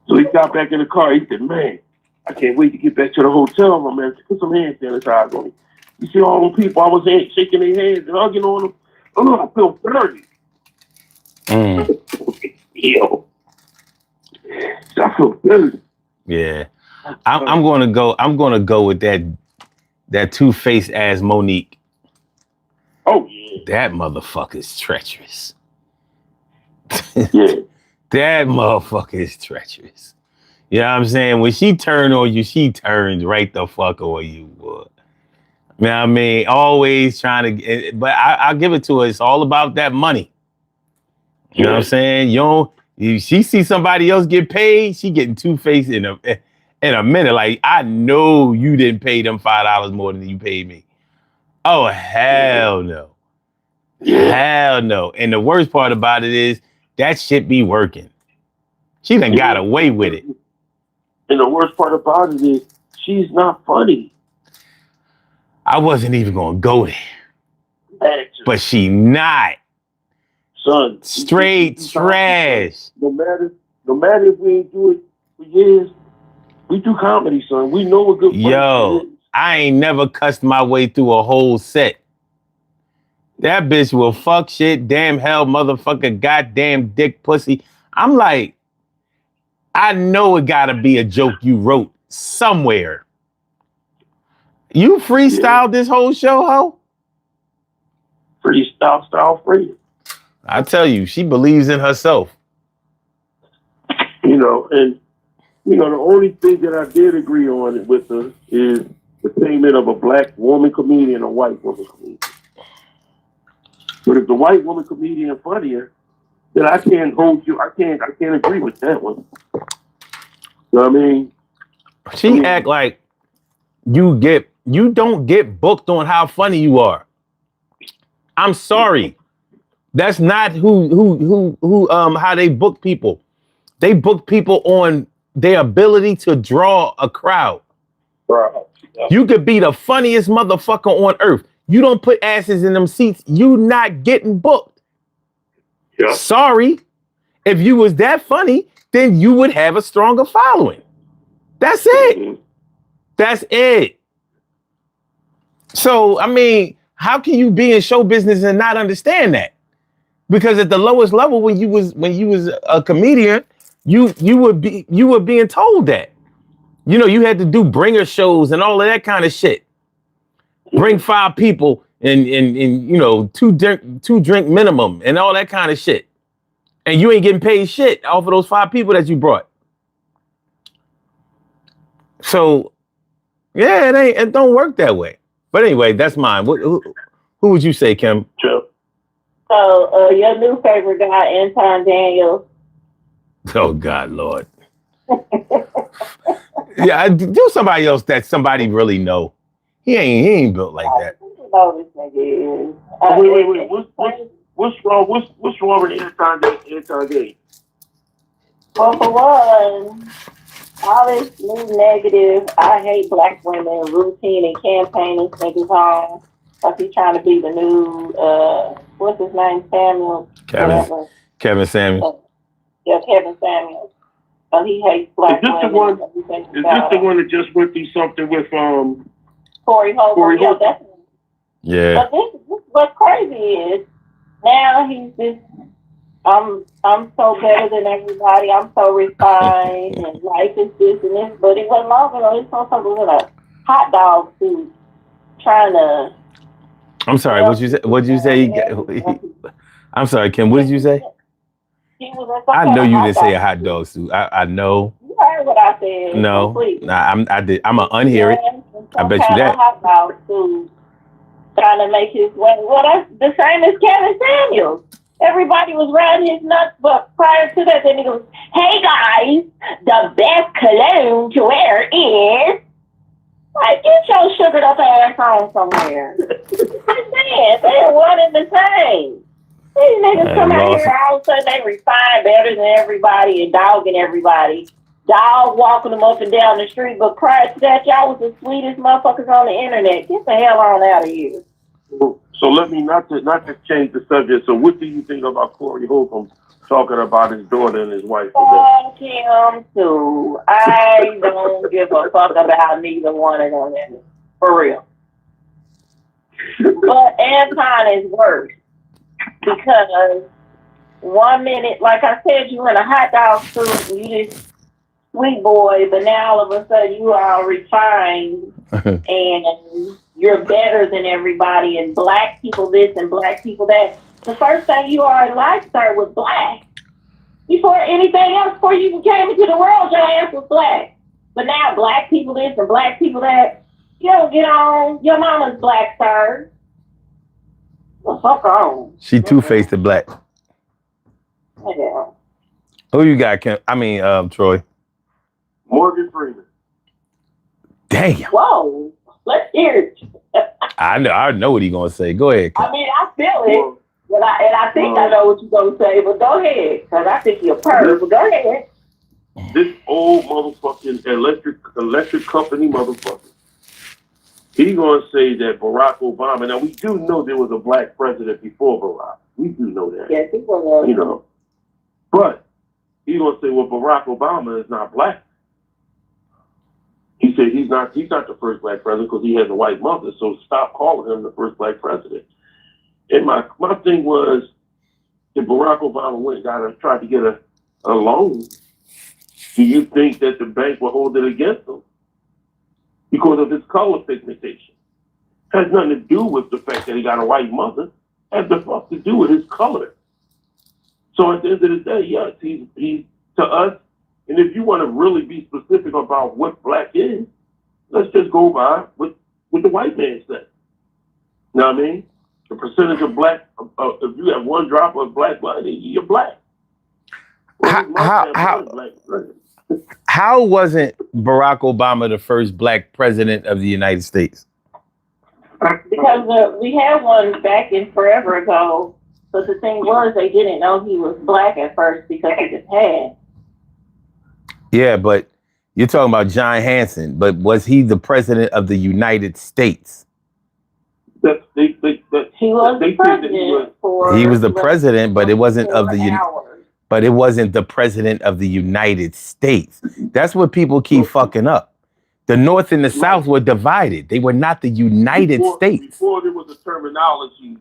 So he got back in the car. He said, man, I can't wait to get back to the hotel room, man. Put some hand sanitizer on me. You see all them people, I was shaking their hands and hugging on them. Oh, I feel dirty. Yo. I feel dirty. Yeah. I'm gonna go with that two-faced ass Monique. Oh yeah. That motherfucker's treacherous. Yeah. That motherfucker is treacherous. You know what I'm saying? When she turn on you, she turns right the fuck on you, boy. You know what I mean? Always trying to, but I'll give it to her. It's all about that money. You know what I'm saying? She see somebody else get paid, she getting two-faced in a minute. Like, I know you didn't pay them $5 more than you paid me. Oh, hell no. Hell no. And the worst part about it is that shit be working. She done got away with it. And the worst part about it is she's not funny. I wasn't even gonna go there, but she not. Son, Straight trash. No matter if we ain't do it for years, we do comedy, son. We know what good funny Yo, is. I ain't never cussed my way through a whole set. That bitch will fuck shit, damn hell, motherfucker, goddamn dick pussy. I'm like, I know it gotta be a joke you wrote somewhere. You freestyled this whole show, ho? Style free. I tell you, she believes in herself. You know, and you know, the only thing that I did agree on with her is the payment of a black woman comedian and a white woman comedian. But if the white woman comedian funnier, then I can't hold you. I can't agree with that one. You know what I mean? She act like you don't get booked on how funny you are. I'm sorry. That's not how they book people. They book people on their ability to draw a crowd. Bro. Yeah. You could be the funniest motherfucker on earth. You don't put asses in them seats, you not getting booked. Yeah. Sorry. If you was that funny, then you would have a stronger following. That's it. Mm-hmm. That's it. So, I mean, how can you be in show business and not understand that? Because at the lowest level, when you was a comedian, you were being told that. You know, you had to do bringer shows and all of that kind of shit. Bring 5 people and you know, two drink minimum and all that kind of shit. And you ain't getting paid shit off of those 5 people that you brought. So, yeah, it don't work that way. But anyway, that's mine. Who would you say, Kim? Sure. So, your new favorite guy, Anton Daniels. Oh God, Lord. Yeah, do somebody else that somebody really know. He ain't built like that. You know this nigga is. Wait. What's wrong? What's wrong with Anton Day? Well, for one, all this new negative, I hate black women, routine and campaigning niggas home. Like he's trying to be the new, what's his name, Samuel? Kevin Samuels. Yeah, Kevin Samuels. So he hates black women. Is this the one that just went through something with Corey Holcomb? Yeah, that's him. Yeah. But this what's crazy is now he's just I'm so better than everybody. I'm so refined and life is this and this. But it wasn't long ago. This motherfucker with a hot dog suit trying to. I'm sorry. What'd you say? I'm sorry, Kim. What did you say? I know you didn't say a hot dog suit. I know. You heard what I said. No, I did. I'm gonna unhear it. I bet you that. Hot dog suit trying to make his way. Well, that's the same as Kevin Samuels. Everybody was riding his nuts, but prior to that, then he goes, "Hey guys, the best cologne to wear is." Like, get your sugared up ass on somewhere. I'm saying, they're one and the same. These niggas come out here, all of a sudden they refine better than everybody and dogging everybody. Dog walking them up and down the street, but prior to that, y'all was the sweetest motherfuckers on the internet. Get the hell on out of here. So let me not to change the subject. So what do you think about Corey Holcomb talking about his daughter and his wife? Fuck him too. I don't give a fuck about neither one of them. For real. But Anton is worse. Because 1 minute, like I said, you in a hot dog suit, you this sweet boy, but now all of a sudden you are refined and you're better than everybody, and black people this and black people that. The first thing you are in life start with black. Before anything else, before you even came into the world, your ass was black. But now black people this and black people that. You don't get on. Your mama's black, sir. The fuck on. She two-faced the black. Yeah. Who you got, Kim? Troy. Morgan Freeman. Damn. Whoa. Let's hear it. I know what he gonna say. Go ahead, Kim. I mean, I feel it. But I think I know what you're gonna say, but go ahead. Because I think you're a perv, but go ahead. This old motherfucking electric company motherfucker. He gonna say that Barack Obama. Now we do know there was a black president before Barack. We do know that. Yes, he was. You know, but he gonna say, well, Barack Obama is not black. He said he's not the first black president because he has a white mother. So stop calling him the first black president. And my thing was, if Barack Obama went and tried to get a loan, do you think that the bank will hold it against him because of his color pigmentation? Has nothing to do with the fact that he got a white mother. Has the fuck to do with his color. So at the end of the day, yes, he's to us. And if you want to really be specific about what black is, let's just go by what the white man said. You know what I mean? The percentage of black, if you have one drop of black blood, you're black. How wasn't Barack Obama the first black president of the United States? Because we had one back in forever ago, but the thing was they didn't know he was black at first because he just had. Yeah, but you're talking about John Hanson, but was he the president of the United States? He was the president for. He was the president, but it wasn't of the. But it wasn't the president of the United States. That's what people keep fucking up. The North and the South were divided. They were not the United States. Before there was a terminology,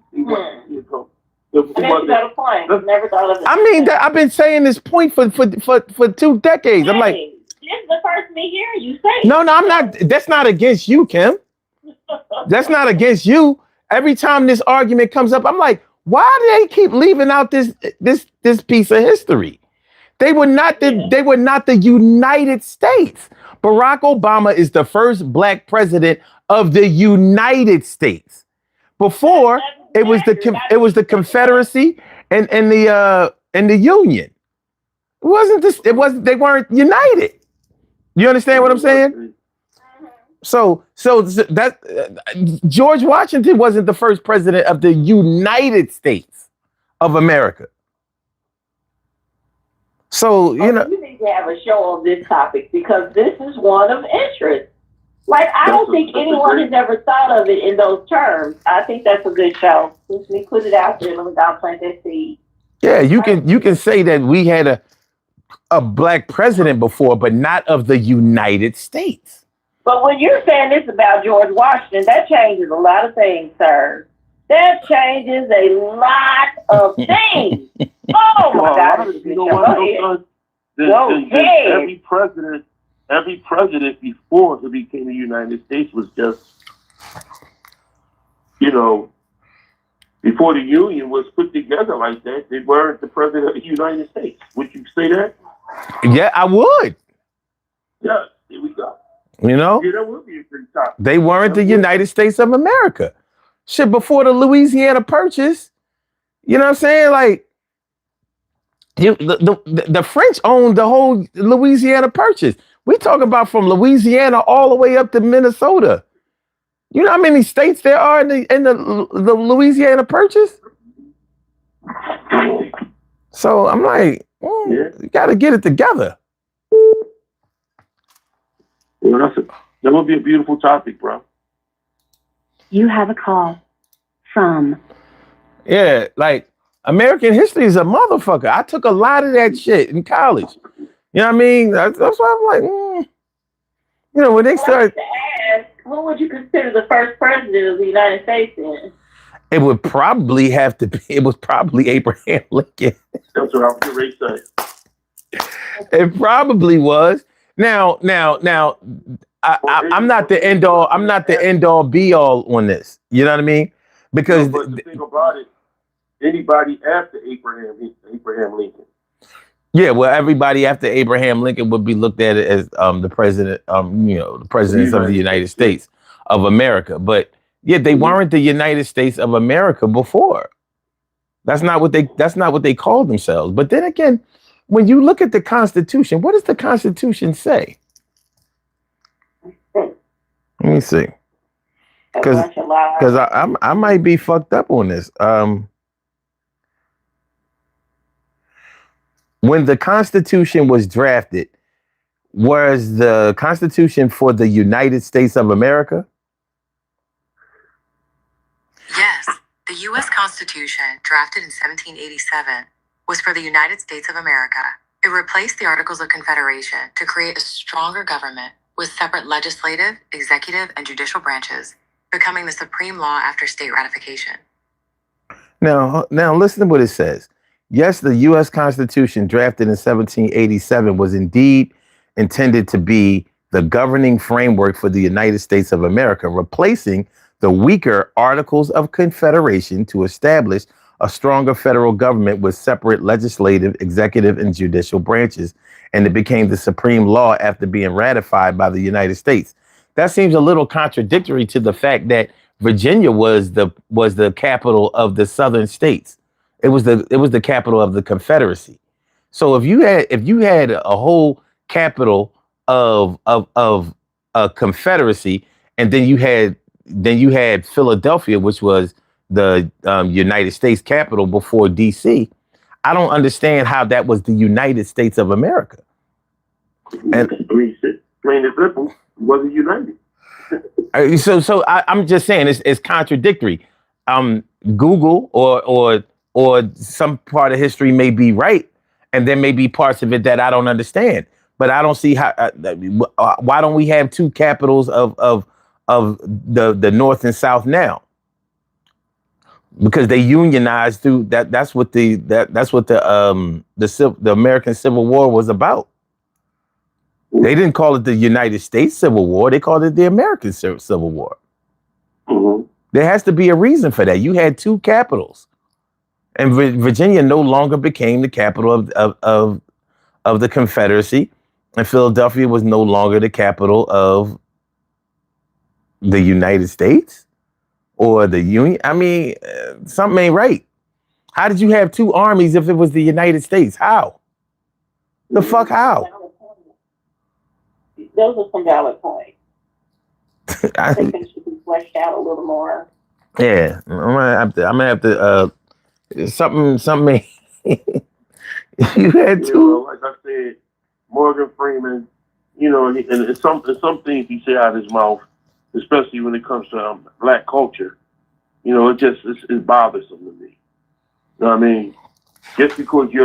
Never thought of it. I mean, I've been saying this point for 2 decades. I'm like, this is the first me hearing you say. no, I'm not. That's not against you, Kim. That's not against you. Every time this argument comes up, I'm like, why do they keep leaving out this piece of history? They were not the United States. Barack Obama is the first black president of the United States. Before it was the Confederacy and the Union. They weren't united. You understand what I'm saying? So that George Washington wasn't the first president of the United States of America. So, you need to have a show on this topic because this is one of interest. Like, I don't think anyone has ever thought of it in those terms. I think that's a good show. Since we put it out there without planting that seed. Yeah, you can say that we had a black president before, but not of the United States. But when you're saying this about George Washington, that changes a lot of things, sir. That changes a lot of things. Oh my God! Every president before he became the United States was just, before the Union was put together like that, they weren't the president of the United States. Would you say that? Yeah, I would. Yeah, here we go. Yeah, that would be a great topic. They weren't the United States of America. Shit, before the Louisiana Purchase, you know what I'm saying? Like, the French owned the whole Louisiana Purchase. We talk about from Louisiana all the way up to Minnesota. You know how many states there are in the Louisiana Purchase? So I'm like, you got to get it together. Well, that would be a beautiful topic, bro. You have a call from. Yeah, like American history is a motherfucker. I took a lot of that shit in college. You know what I mean? That's why I'm like, when they start. Who would you consider the first president of the United States then? It would probably have to be. It was probably Abraham Lincoln. That's what I was going to say. It probably was. Now, I'm not the end all. I'm not the end all be all on this. You know what I mean? Because but the thing about it, anybody after Abraham Lincoln. Yeah, well, everybody after Abraham Lincoln would be looked at as the president. The presidents of the United States of America. But yeah, they weren't the United States of America before. That's not what they called themselves. But then again, when you look at the Constitution, what does the Constitution say? Let me see. Because I might be fucked up on this. When the Constitution was drafted, was the Constitution for the United States of America? Yes, the U.S. Constitution, drafted in 1787, was for the United States of America. It replaced the Articles of Confederation to create a stronger government with separate legislative, executive, and judicial branches, becoming the supreme law after state ratification. Now listen to what it says. Yes, the U.S. Constitution, drafted in 1787, was indeed intended to be the governing framework for the United States of America, replacing the weaker Articles of Confederation to establish a stronger federal government with separate legislative, executive, and judicial branches. And it became the supreme law after being ratified by the United States. That seems a little contradictory to the fact that Virginia was the capital of the southern states. It was the capital of the Confederacy. So if you had a whole capital of a Confederacy, and then you had Philadelphia, which was the United States capital before DC. I don't understand how that was the United States of America. And plain and simple, wasn't united. So I'm just saying it's contradictory. Google or some part of history may be right, and there may be parts of it that I don't understand. But I don't see how. Why don't we have two capitals of the North and South now? Because they unionized through that. That's what the American Civil War was about. They didn't call it the United States Civil War. They called it the American Civil War. Mm-hmm. There has to be a reason for that. You had two capitals, and Virginia no longer became the capital of the Confederacy, and Philadelphia was no longer the capital of the United States or the Union. I mean, something ain't right. How did you have two armies if it was the United States? How? The fuck how? Those are some valid points. I think they should be fleshed out a little more. Yeah, I'm gonna have to something. You had two. Like I said, Morgan Freeman, and some things he said out of his mouth, especially when it comes to black culture, it's bothersome to me. You know what I mean? Just because you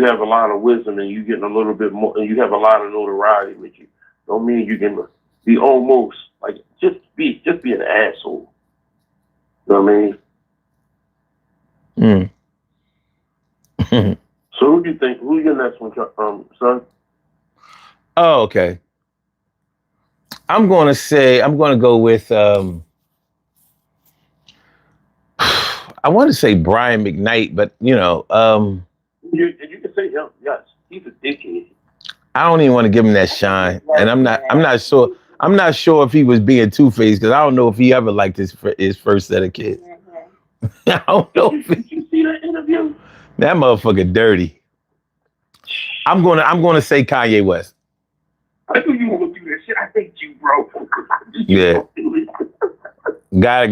have a lot of wisdom and you getting a little bit more, and you have a lot of notoriety with you, don't mean you can be almost like just be an asshole. You know what I mean? So who do you think? Who's your next one, son? Oh, okay. I'm going to go with, I want to say Brian McKnight, but You can say him. Yes, he's a dickhead. I don't even want to give him that shine. And I'm not sure if he was being two-faced, because I don't know if he ever liked his first set of kids. I don't know. Did you see that interview? That motherfucker dirty. I'm gonna say Kanye West. I knew you were gonna do that shit. I hate you, bro. Yeah. I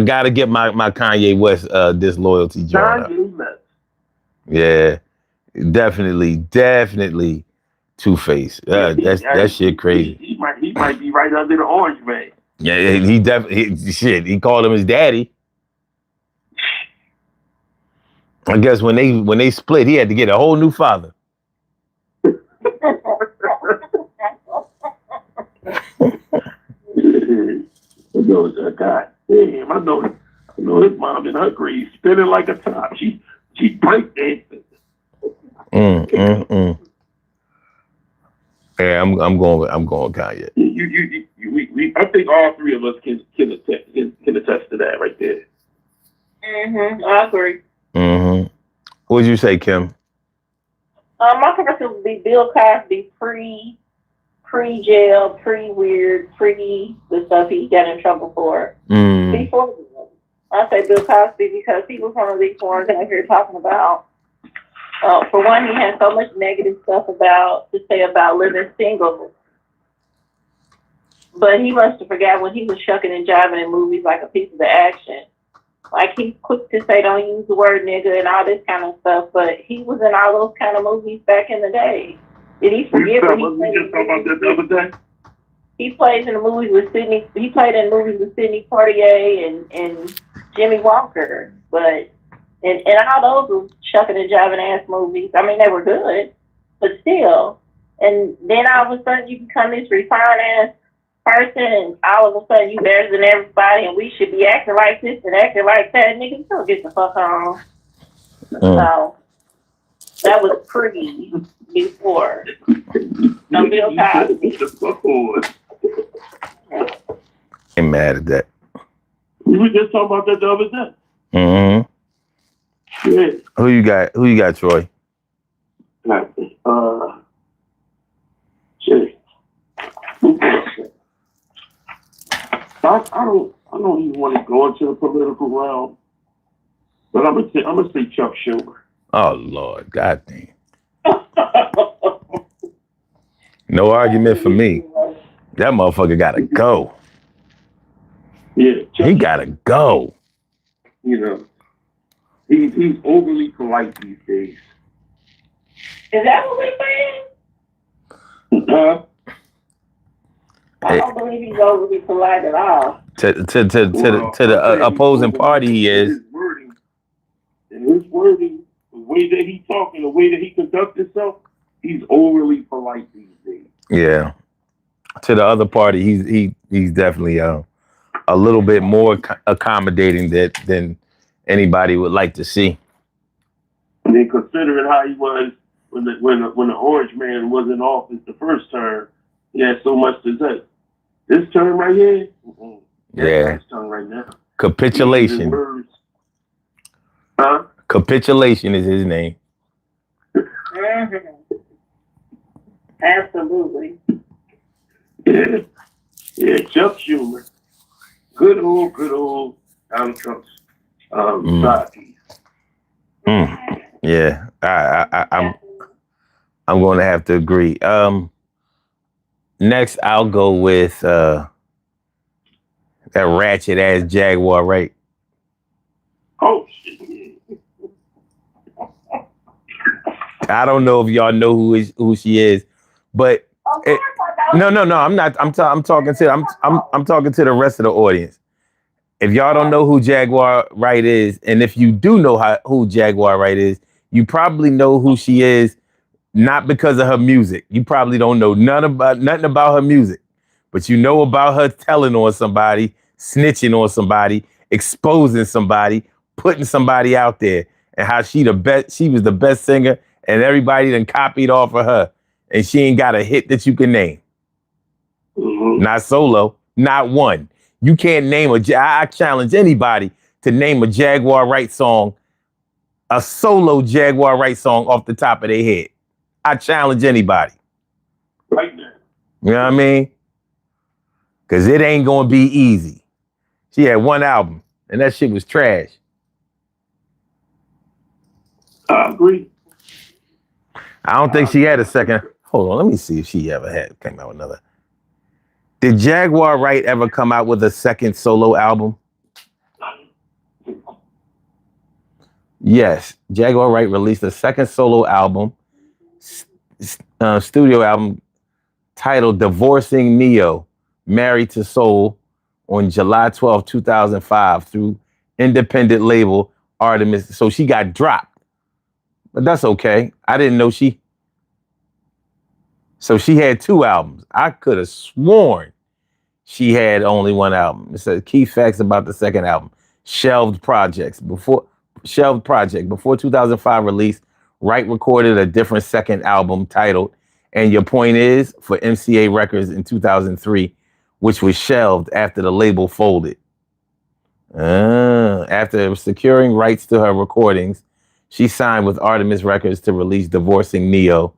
gotta get my Kanye West disloyalty joint up. Kanye West. Yeah, definitely two-faced. That shit crazy. He might be right under the orange man. Yeah, he definitely he called him his daddy. I guess when they split, he had to get a whole new father. God damn, I know his mom in her grave spinning like a top. She break dancing. Yeah, I'm going with Kanye. I think all three of us can attest to that right there. I agree. What would you say, Kim? My person would be Bill Cosby pre-jail, pre-weird, pre the stuff he got in trouble for. Before, I say Bill Cosby because he was one of these ones out here talking about. For one, he had so much negative stuff to say about living single. But he must have forgot when he was shucking and jiving in movies like A Piece of the Action. Like, he's quick to say don't use the word nigga and all this kind of stuff, but he was in all those kind of movies back in the day. Did he forget what he We played? just talked about that the other day. He plays in the movies with Sidney. He played in movies with Sidney Poitier and Jimmy Walker. But and all those were shucking and jiving ass movies. I mean, they were good, but still. And then all of a sudden, you become this refined ass person, and all of a sudden, you better than everybody, and we should be acting like this and acting like that. Nigga, still get the fuck on. So that was pretty before. No Bill Cosby. Get the fuck on. Ain't mad at that. We were just talking about that the other day. Mm-hmm. Yeah. Who you got? Who you got, Troy? Shit. I don't even want to go into the political realm, but I'm gonna say Chuck Schumer. Oh Lord, God damn. No argument for me. That motherfucker gotta go. Yeah, Chuck, He gotta go. you know, he's overly polite these days. Is that what we're saying? I don't believe he's overly polite at all. To the opposing party, he is. His wording, the way that he talks and the way that he conducts himself, he's overly polite these days. Yeah. To the other party, he's definitely a little bit more accommodating than anybody would like to see. And then considering how he was when the Orange Man was in office the first term, he had so much to say. This term right here, Yeah. this term right now. Capitulation. Huh? Capitulation is his name. Mm-hmm. Absolutely. Yeah, Chuck Schumer. Good old Donald Trump's side piece. Yeah, I'm going to have to agree. Next, I'll go with that ratchet ass Jaguar, right? Oh shit! I don't know if y'all know who she is, but no. I'm not. I'm talking to the rest of the audience. If y'all don't know who Jaguar Wright is, and if you do know who Jaguar Wright is, you probably know who she is, not because of her music. You probably don't know nothing about her music, but you know about her telling on somebody, snitching on somebody, exposing somebody, putting somebody out there, and how she was the best singer, and everybody then copied off of her, and she ain't got a hit that you can name. Mm-hmm. Not solo, not one. You can't name I challenge anybody to name a Jaguar Wright song, a solo Jaguar Wright song off the top of their head. I challenge anybody. Right now. You know what I mean? Because it ain't going to be easy. She had one album, and that shit was trash. I agree. I don't think she had a second. Hold on, let me see if she ever came out with another. Did Jaguar Wright ever come out with a second solo album? Yes, Jaguar Wright released a second solo album, studio album titled Divorcing Neo, Married to Soul on July 12, 2005 through independent label Artemis. So she got dropped, but that's okay. I didn't know she. So she had two albums. I could have sworn she had only one album. It says key facts about the second album. Shelved project. Before 2005 release, Wright recorded a different second album titled And Your Point Is for MCA Records in 2003, which was shelved after the label folded. After securing rights to her recordings, she signed with Artemis Records to release Divorcing Neo,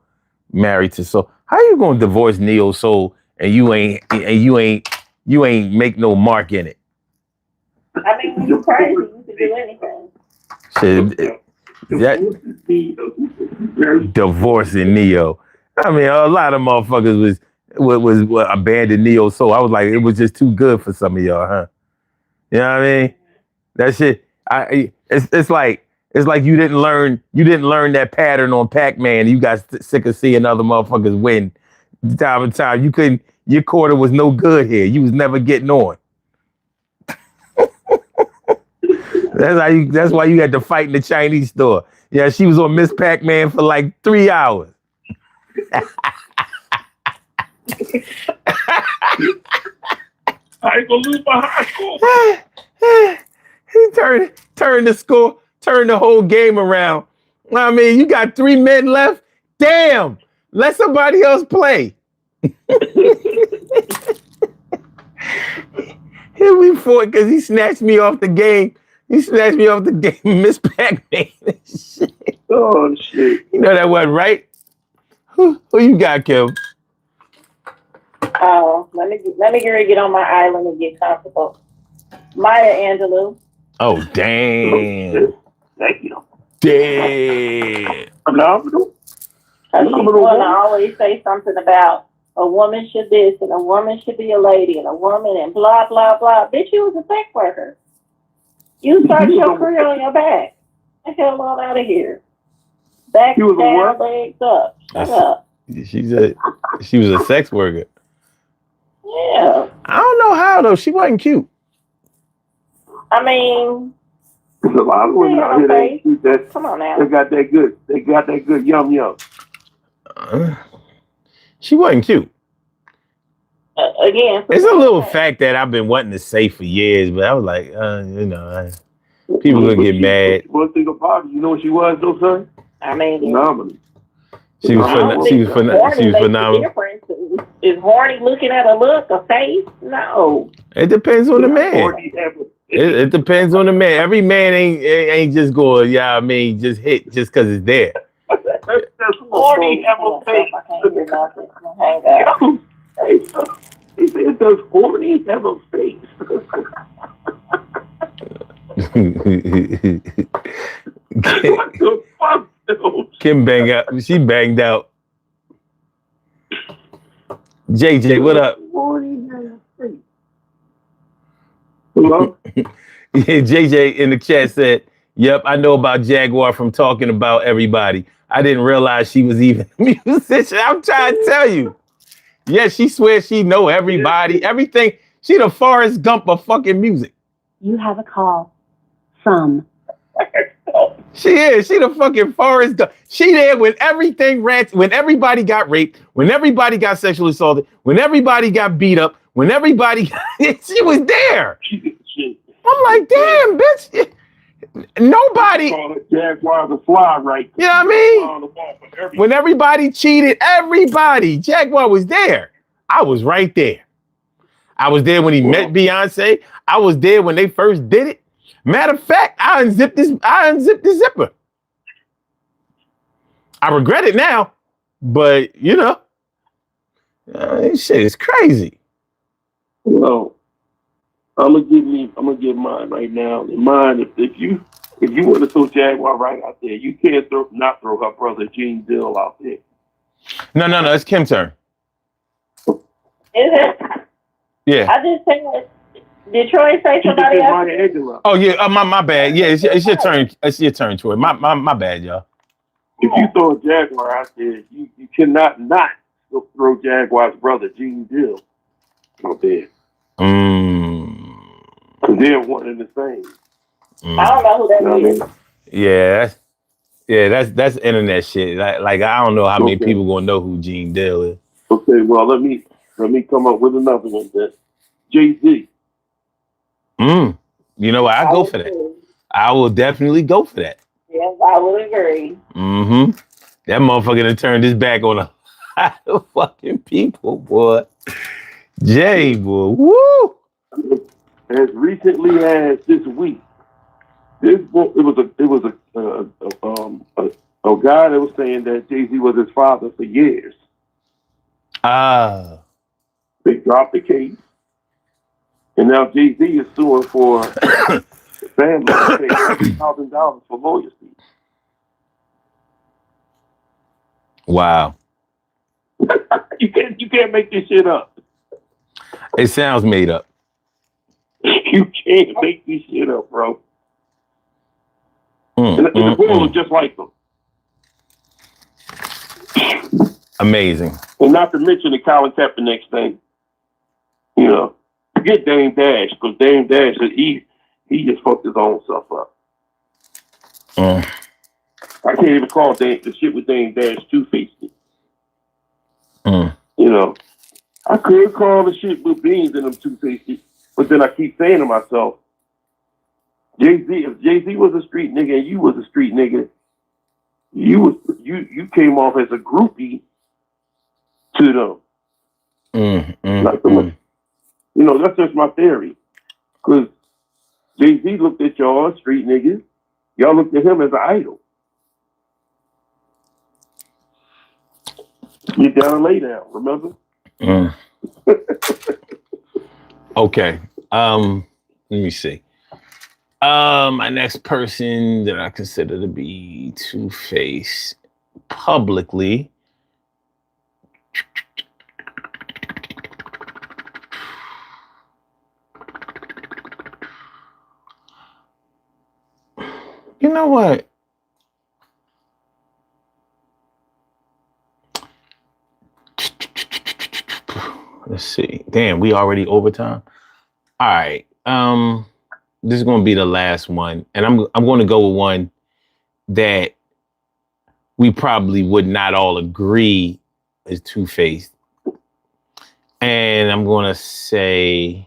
Married to Soul. How you gonna divorce Neo Soul and you ain't make no mark in it? I mean, when you're crazy, you can do anything. Shit, divorcing Neo. I mean, a lot of motherfuckers was abandoned Neo Soul. I was like, it was just too good for some of y'all, huh? You know what I mean? That shit. It's like It's like you didn't learn that pattern on Pac-Man. You got sick of seeing other motherfuckers win time and time. You couldn't. Your quarter was no good here. You was never getting on. That's why you had to fight in the Chinese store. Yeah, she was on Miss Pac-Man for like 3 hours. I ain't gonna lose my high school. He turned the whole game around. I mean, you got 3 men left. Damn, let somebody else play. Here we fought because he snatched me off the game. Miss Pac-Man. Oh shit! You know that wasn't right. Who you got, Kim? Oh, let me get on my island and get comfortable. Maya Angelou. Oh, damn. Thank you. Damn. Phenomenal. She's one to always say something about a woman should this and a woman should be a lady and a woman and blah, blah, blah. Bitch, you was a sex worker. You started your career on your back. Get the hell on out of here. Back down, legs up. Shut up. She was a sex worker. Yeah. I don't know how though. She wasn't cute. I mean, there's a lot of women out here that come on now. They got that good yum yum. She wasn't cute. Again, it's a little fact that I've been wanting to say for years, but I was like, people gonna get mad. One thing about it, you know what she was though, son? I mean, phenomenal. She was phenomenal. Is horny looking at a look, a face? No. It depends on the man. It depends on the man. Every man ain't just going, just hit just because it's there. That's horny have a face. I can't hear nothing. Hang out. He said, does horny have a face? What the fuck? Kim banged out. She banged out. JJ, what up? Hello? Yeah, JJ in the chat said, yep, I know about Jaguar from talking about everybody. I didn't realize she was even a musician. I'm trying to tell you. Yeah, she swears she know everybody, everything. She the Forrest Gump of fucking music. You have a call from. She is. She the fucking Forrest Gump. She there when everything when everybody got raped, when everybody got sexually assaulted, when everybody got beat up, when everybody she was there. I'm like, damn, bitch. Nobody. Jaguar the fly right. You know what I mean? When everybody cheated, Jaguar was there. I was right there. I was there when he met Beyonce. I was there when they first did it. Matter of fact, I unzipped the zipper. I regret it now, but shit is crazy. Well, I'm gonna give mine right now. And mine, if you want to throw Jaguar right out there, you can't not throw her brother Gene Dill out there. No, it's Kim's turn. Is it? Yeah. I just said, did Troy say somebody else? Oh yeah, my bad. Yeah, it's your turn. It's your turn, Troy. My bad, y'all. If you throw a Jaguar out there, you cannot not throw Jaguar's brother Gene Dill out there. They're one and the same. I don't know who that is. Yeah, that's internet shit. Like I don't know how many people gonna know who Gene Dill is. Okay, well let me come up with another one. That Jay-Z. You know what? I go for that. I will definitely go for that. Yes, I would agree. That motherfucker done turned his back on a lot of fucking people, boy. Jay, boy, woo! As recently as this week, it was a guy that was saying that Jay-Z was his father for years. They dropped the case, and now Jay-Z is suing for family to pay $1,000 for lawyers' fees. Wow. You can't make this shit up. It sounds made up. You can't make this shit up, bro. And the boy looked just like them. Amazing. And not to mention the Colin Kaepernick thing. You know, forget Dame Dash, because Dame Dash, he just fucked his own self up. I can't even call the shit with Dame Dash two-faced. You know, I could call the shit with Beans and them two-faced, but then I keep saying to myself, Jay-Z, if Jay-Z was a street nigga and you was a street nigga, you came off as a groupie to them. Not so much. You know, that's just my theory. Because Jay-Z looked at y'all, street niggas. Y'all looked at him as an idol. Get down and lay down, remember? Okay. Let me see. My next person that I consider to be Two-Face publicly. You know what? Let's see. Damn, we already overtime. All right. This is going to be the last one, and I'm going to go with one that we probably would not all agree is Two-Faced, and I'm going to say.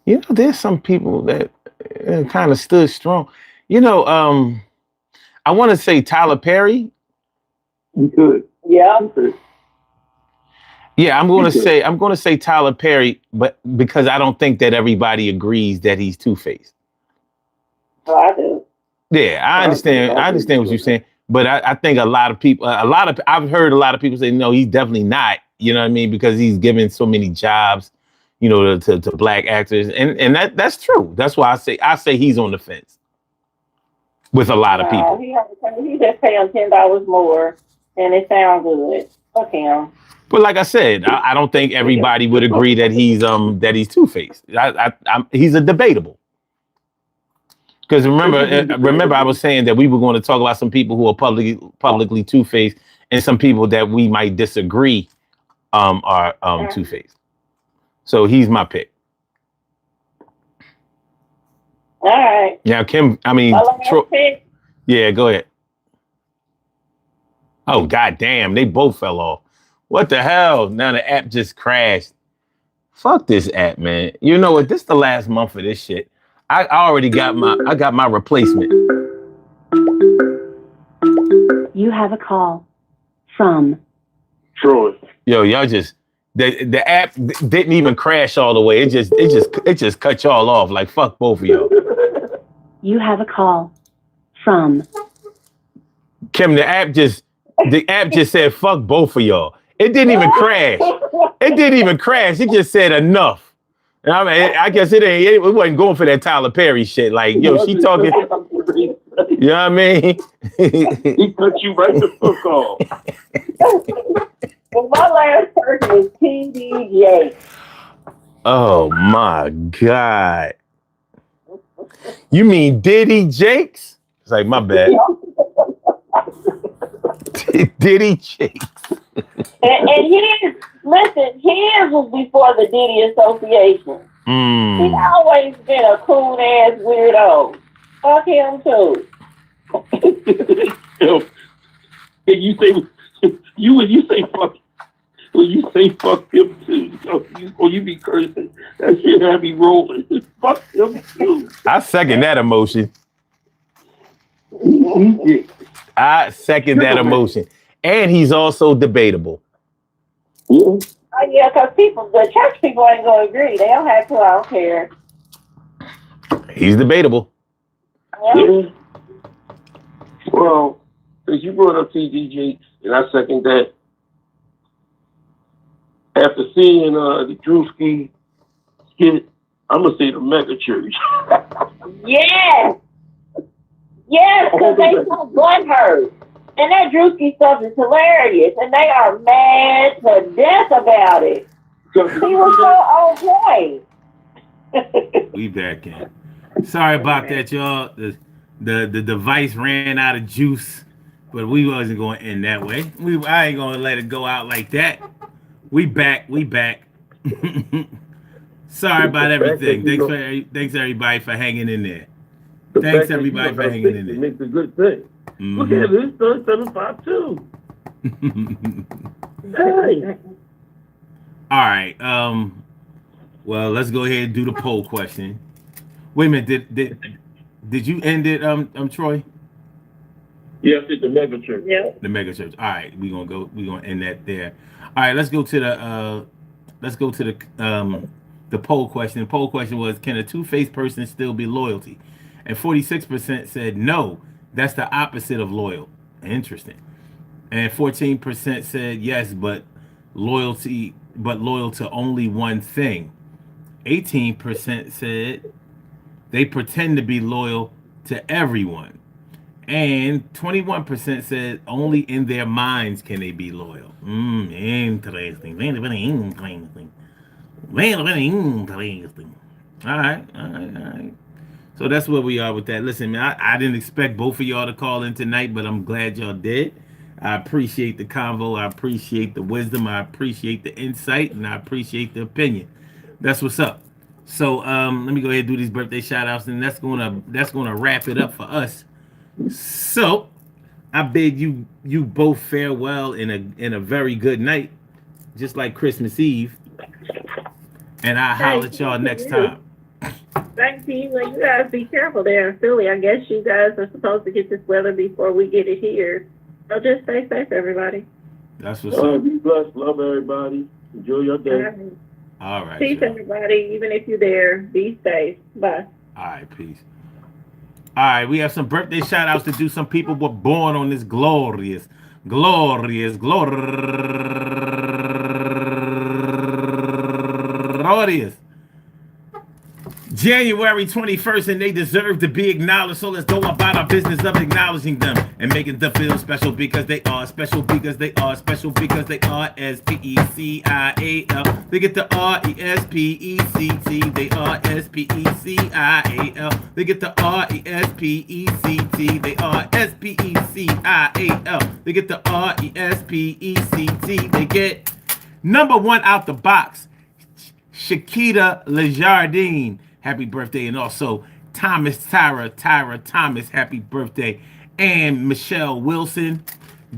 You know, there's some people that kind of stood strong. You know, I want to say Tyler Perry. You could. Yeah. Yeah, I'm going to say Tyler Perry, but because I don't think that everybody agrees that he's Two-Faced. Oh, I do. Yeah, I understand what you're saying, but I think I've heard a lot of people say, no, he's definitely not. You know what I mean? Because he's given so many jobs, you know, to black actors, and that's true. That's why I say he's on the fence with a lot of people. He just pay him $10 more, and it sounds good. Fuck him. But like I said, I don't think everybody would agree that he's Two-Faced. He's a debatable. Because remember, I was saying that we were going to talk about some people who are publicly Two-Faced, and some people that we might disagree are Two-Faced. So he's my pick. All right. Yeah, Kim. I mean, yeah. Go ahead. Oh, goddamn! They both fell off. What the hell? Now the app just crashed. Fuck this app, man. You know what? This is the last month of this shit. I already got my replacement. You have a call from Troy. Yo, y'all just the app didn't even crash all the way. It just cut y'all off. Like fuck both of y'all. You have a call from Kim. The app just said fuck both of y'all. It didn't even crash. It didn't even crash. It just said enough. And I mean, I guess it wasn't going for that Tyler Perry shit. Like, yo, she talking. You know what I mean? He cut you right the fuck off. Well, my last person is TDJ. Oh my God. You mean Diddy Jakes? It's like, my bad. Diddy Jakes. And his was before the Diddy Association. He's always been a cool ass weirdo. Fuck him too. And you say fuck him too, or you be cursing, that shit have me rolling. Fuck him too. I second that emotion. I second that emotion. And he's also debatable. Yeah. Oh, yeah, because the church people ain't going to agree. They don't have to. I don't care. He's debatable. Yeah. Well, since you brought up TDJ, and I second that. After seeing the Drewski skit, I'm gonna say the mega church. Yes, because they so butthurt. And that Drewski stuff is hilarious, and they are mad to death about it. So, He was so on point. We back in. Sorry about that, y'all. The device ran out of juice, but we wasn't going to end that way. I ain't gonna let it go out like that. We back. Sorry about everything. Thanks everybody for hanging in there. Thanks everybody for hanging in there. It makes a good thing. Look at this, 752. Hey. All right. Well, let's go ahead and do the poll question. Wait a minute. Did you end it, Troy? Yes, it's the mega church. Yeah. The mega church. All right, we're gonna end that there. All right, let's go to the the poll question. The poll question was, can a two-faced person still be loyalty? And 46% said no, that's the opposite of loyal. Interesting. And 14% said yes, but loyal to only one thing. 18% said they pretend to be loyal to everyone. And 21% said only in their minds can they be loyal. Interesting. Very interesting. All right. So that's where we are with that. Listen, man, I didn't expect both of y'all to call in tonight, but I'm glad y'all did. I appreciate the convo. I appreciate the wisdom. I appreciate the insight, and I appreciate the opinion. That's what's up. So let me go ahead and do these birthday shout outs, and that's gonna wrap it up for us. So I bid you both farewell in a very good night, just like Christmas Eve. And I'll holler at y'all next time. Thank you. Well, you guys be careful there in Philly. I guess you guys are supposed to get this weather before we get it here. So just stay safe, everybody. That's what's up. Be blessed. Love everybody. Enjoy your day. All right. Peace, y'all. everybody. Even if you're there, be safe. Bye. All right, peace. All right, we have some birthday shout outs to do. Some people were born on this glorious January 21st, and they deserve to be acknowledged. So let's go about our business of acknowledging them and making them feel special because they are special because they are special because they are SPECIAL. They get the RESPECT. They are SPECIAL. They get the RESPECT. They are SPECIAL. They get the RESPECT. They get number one out the box, Shakita Lejardine. Happy birthday. And also Tyra Thomas, happy birthday. And Michelle Wilson,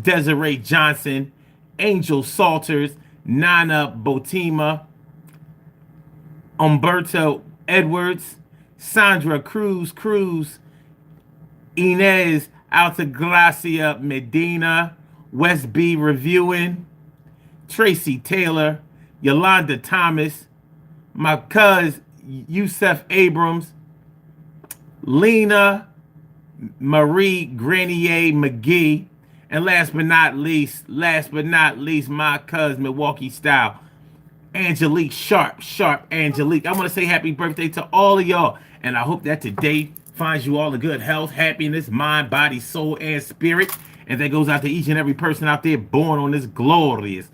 Desiree Johnson, Angel Salters, Nana Botima, Umberto Edwards, Sandra Cruz, Inez Altagracia Medina, West B Reviewing, Tracy Taylor, Yolanda Thomas, my cousin Yusef Abrams, Lena Marie Grenier McGee, and last but not least, my cousin Milwaukee Style, Angelique Sharp Angelique. I want to say happy birthday to all of y'all, and I hope that today finds you all a good health, happiness, mind, body, soul, and spirit. And that goes out to each and every person out there born on this glorious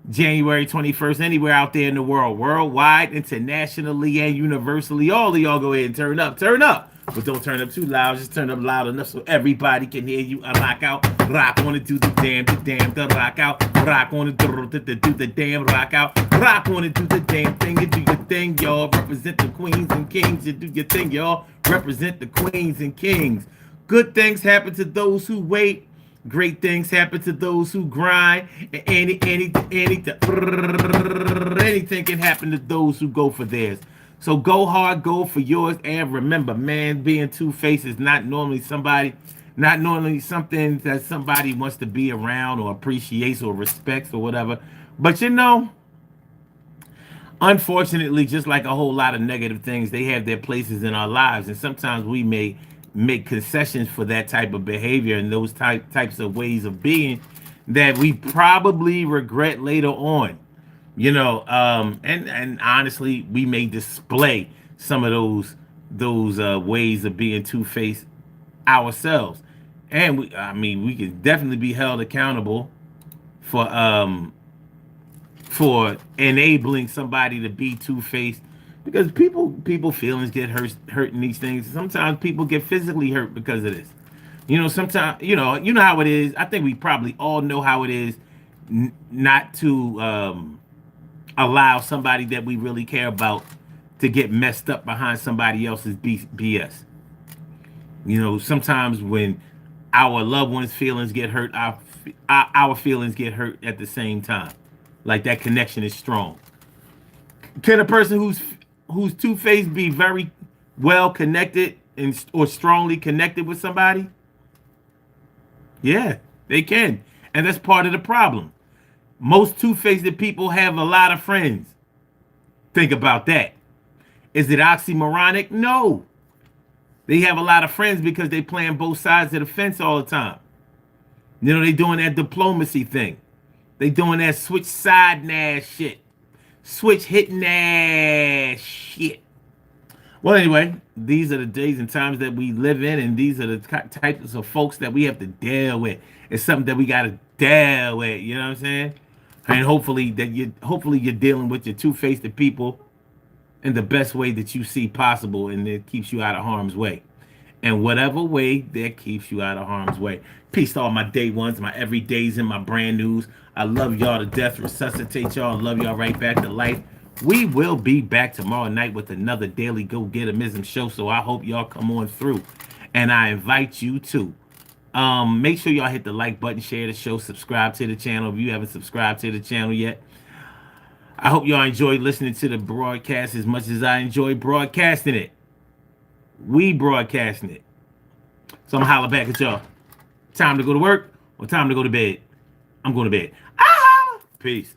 January 21st, anywhere out there in the world, worldwide, internationally, and universally. All of y'all go ahead and turn up. But don't turn up too loud, just turn up loud enough so everybody can hear you. Rock out, rock on it, do the damn, the rock out, rock on it, do the damn, rock out, rock on it, do the damn thing, you do your thing, y'all. Represent the queens and kings, you do your thing, y'all. Represent the queens and kings. Good things happen to those who wait. Great things happen to those who grind. And anything can happen to those who go for theirs. So go hard, go for yours, and remember, man, being two-faced is not normally something that somebody wants to be around or appreciates or respects or whatever. But you know, unfortunately, just like a whole lot of negative things, they have their places in our lives, and sometimes we may make concessions for that type of behavior and those types of ways of being that we probably regret later on. You know, and honestly, we may display some of those ways of being two-faced ourselves. And we can definitely be held accountable for enabling somebody to be two-faced, because people feelings get hurt in these things. Sometimes people get physically hurt because of this. Sometimes you know how it is. I think we probably all know how it is not to allow somebody that we really care about to get messed up behind somebody else's BS. Sometimes when our loved ones' feelings get hurt, our feelings get hurt at the same time. Like that connection is strong. Can a person who's two-faced be very well connected or strongly connected with somebody? Yeah, they can. And that's part of the problem. Most two-faced people have a lot of friends. Think about that. Is it oxymoronic? No. They have a lot of friends because they playing both sides of the fence all the time. They doing that diplomacy thing. They doing that switch side ass shit. Switch hitting ass shit. Well, anyway, these are the days and times that we live in, and these are the types of folks that we have to deal with. It's something that we got to deal with. You know what I'm saying? And hopefully you're dealing with your two-faced people in the best way that you see possible, and it keeps you out of harm's way. And whatever way that keeps you out of harm's way. Peace to all my day ones, my everydays, and my brand news. I love y'all to death. Resuscitate y'all. Love y'all right back to life. We will be back tomorrow night with another Daily Go Getterism show. So I hope y'all come on through. And I invite you to make sure y'all hit the like button, share the show, subscribe to the channel if you haven't subscribed to the channel yet. I hope y'all enjoyed listening to the broadcast as much as I enjoy broadcasting it. We broadcasting it. So I'm gonna holler back at y'all. Time to go to work or time to go to bed? I'm going to bed. Peace.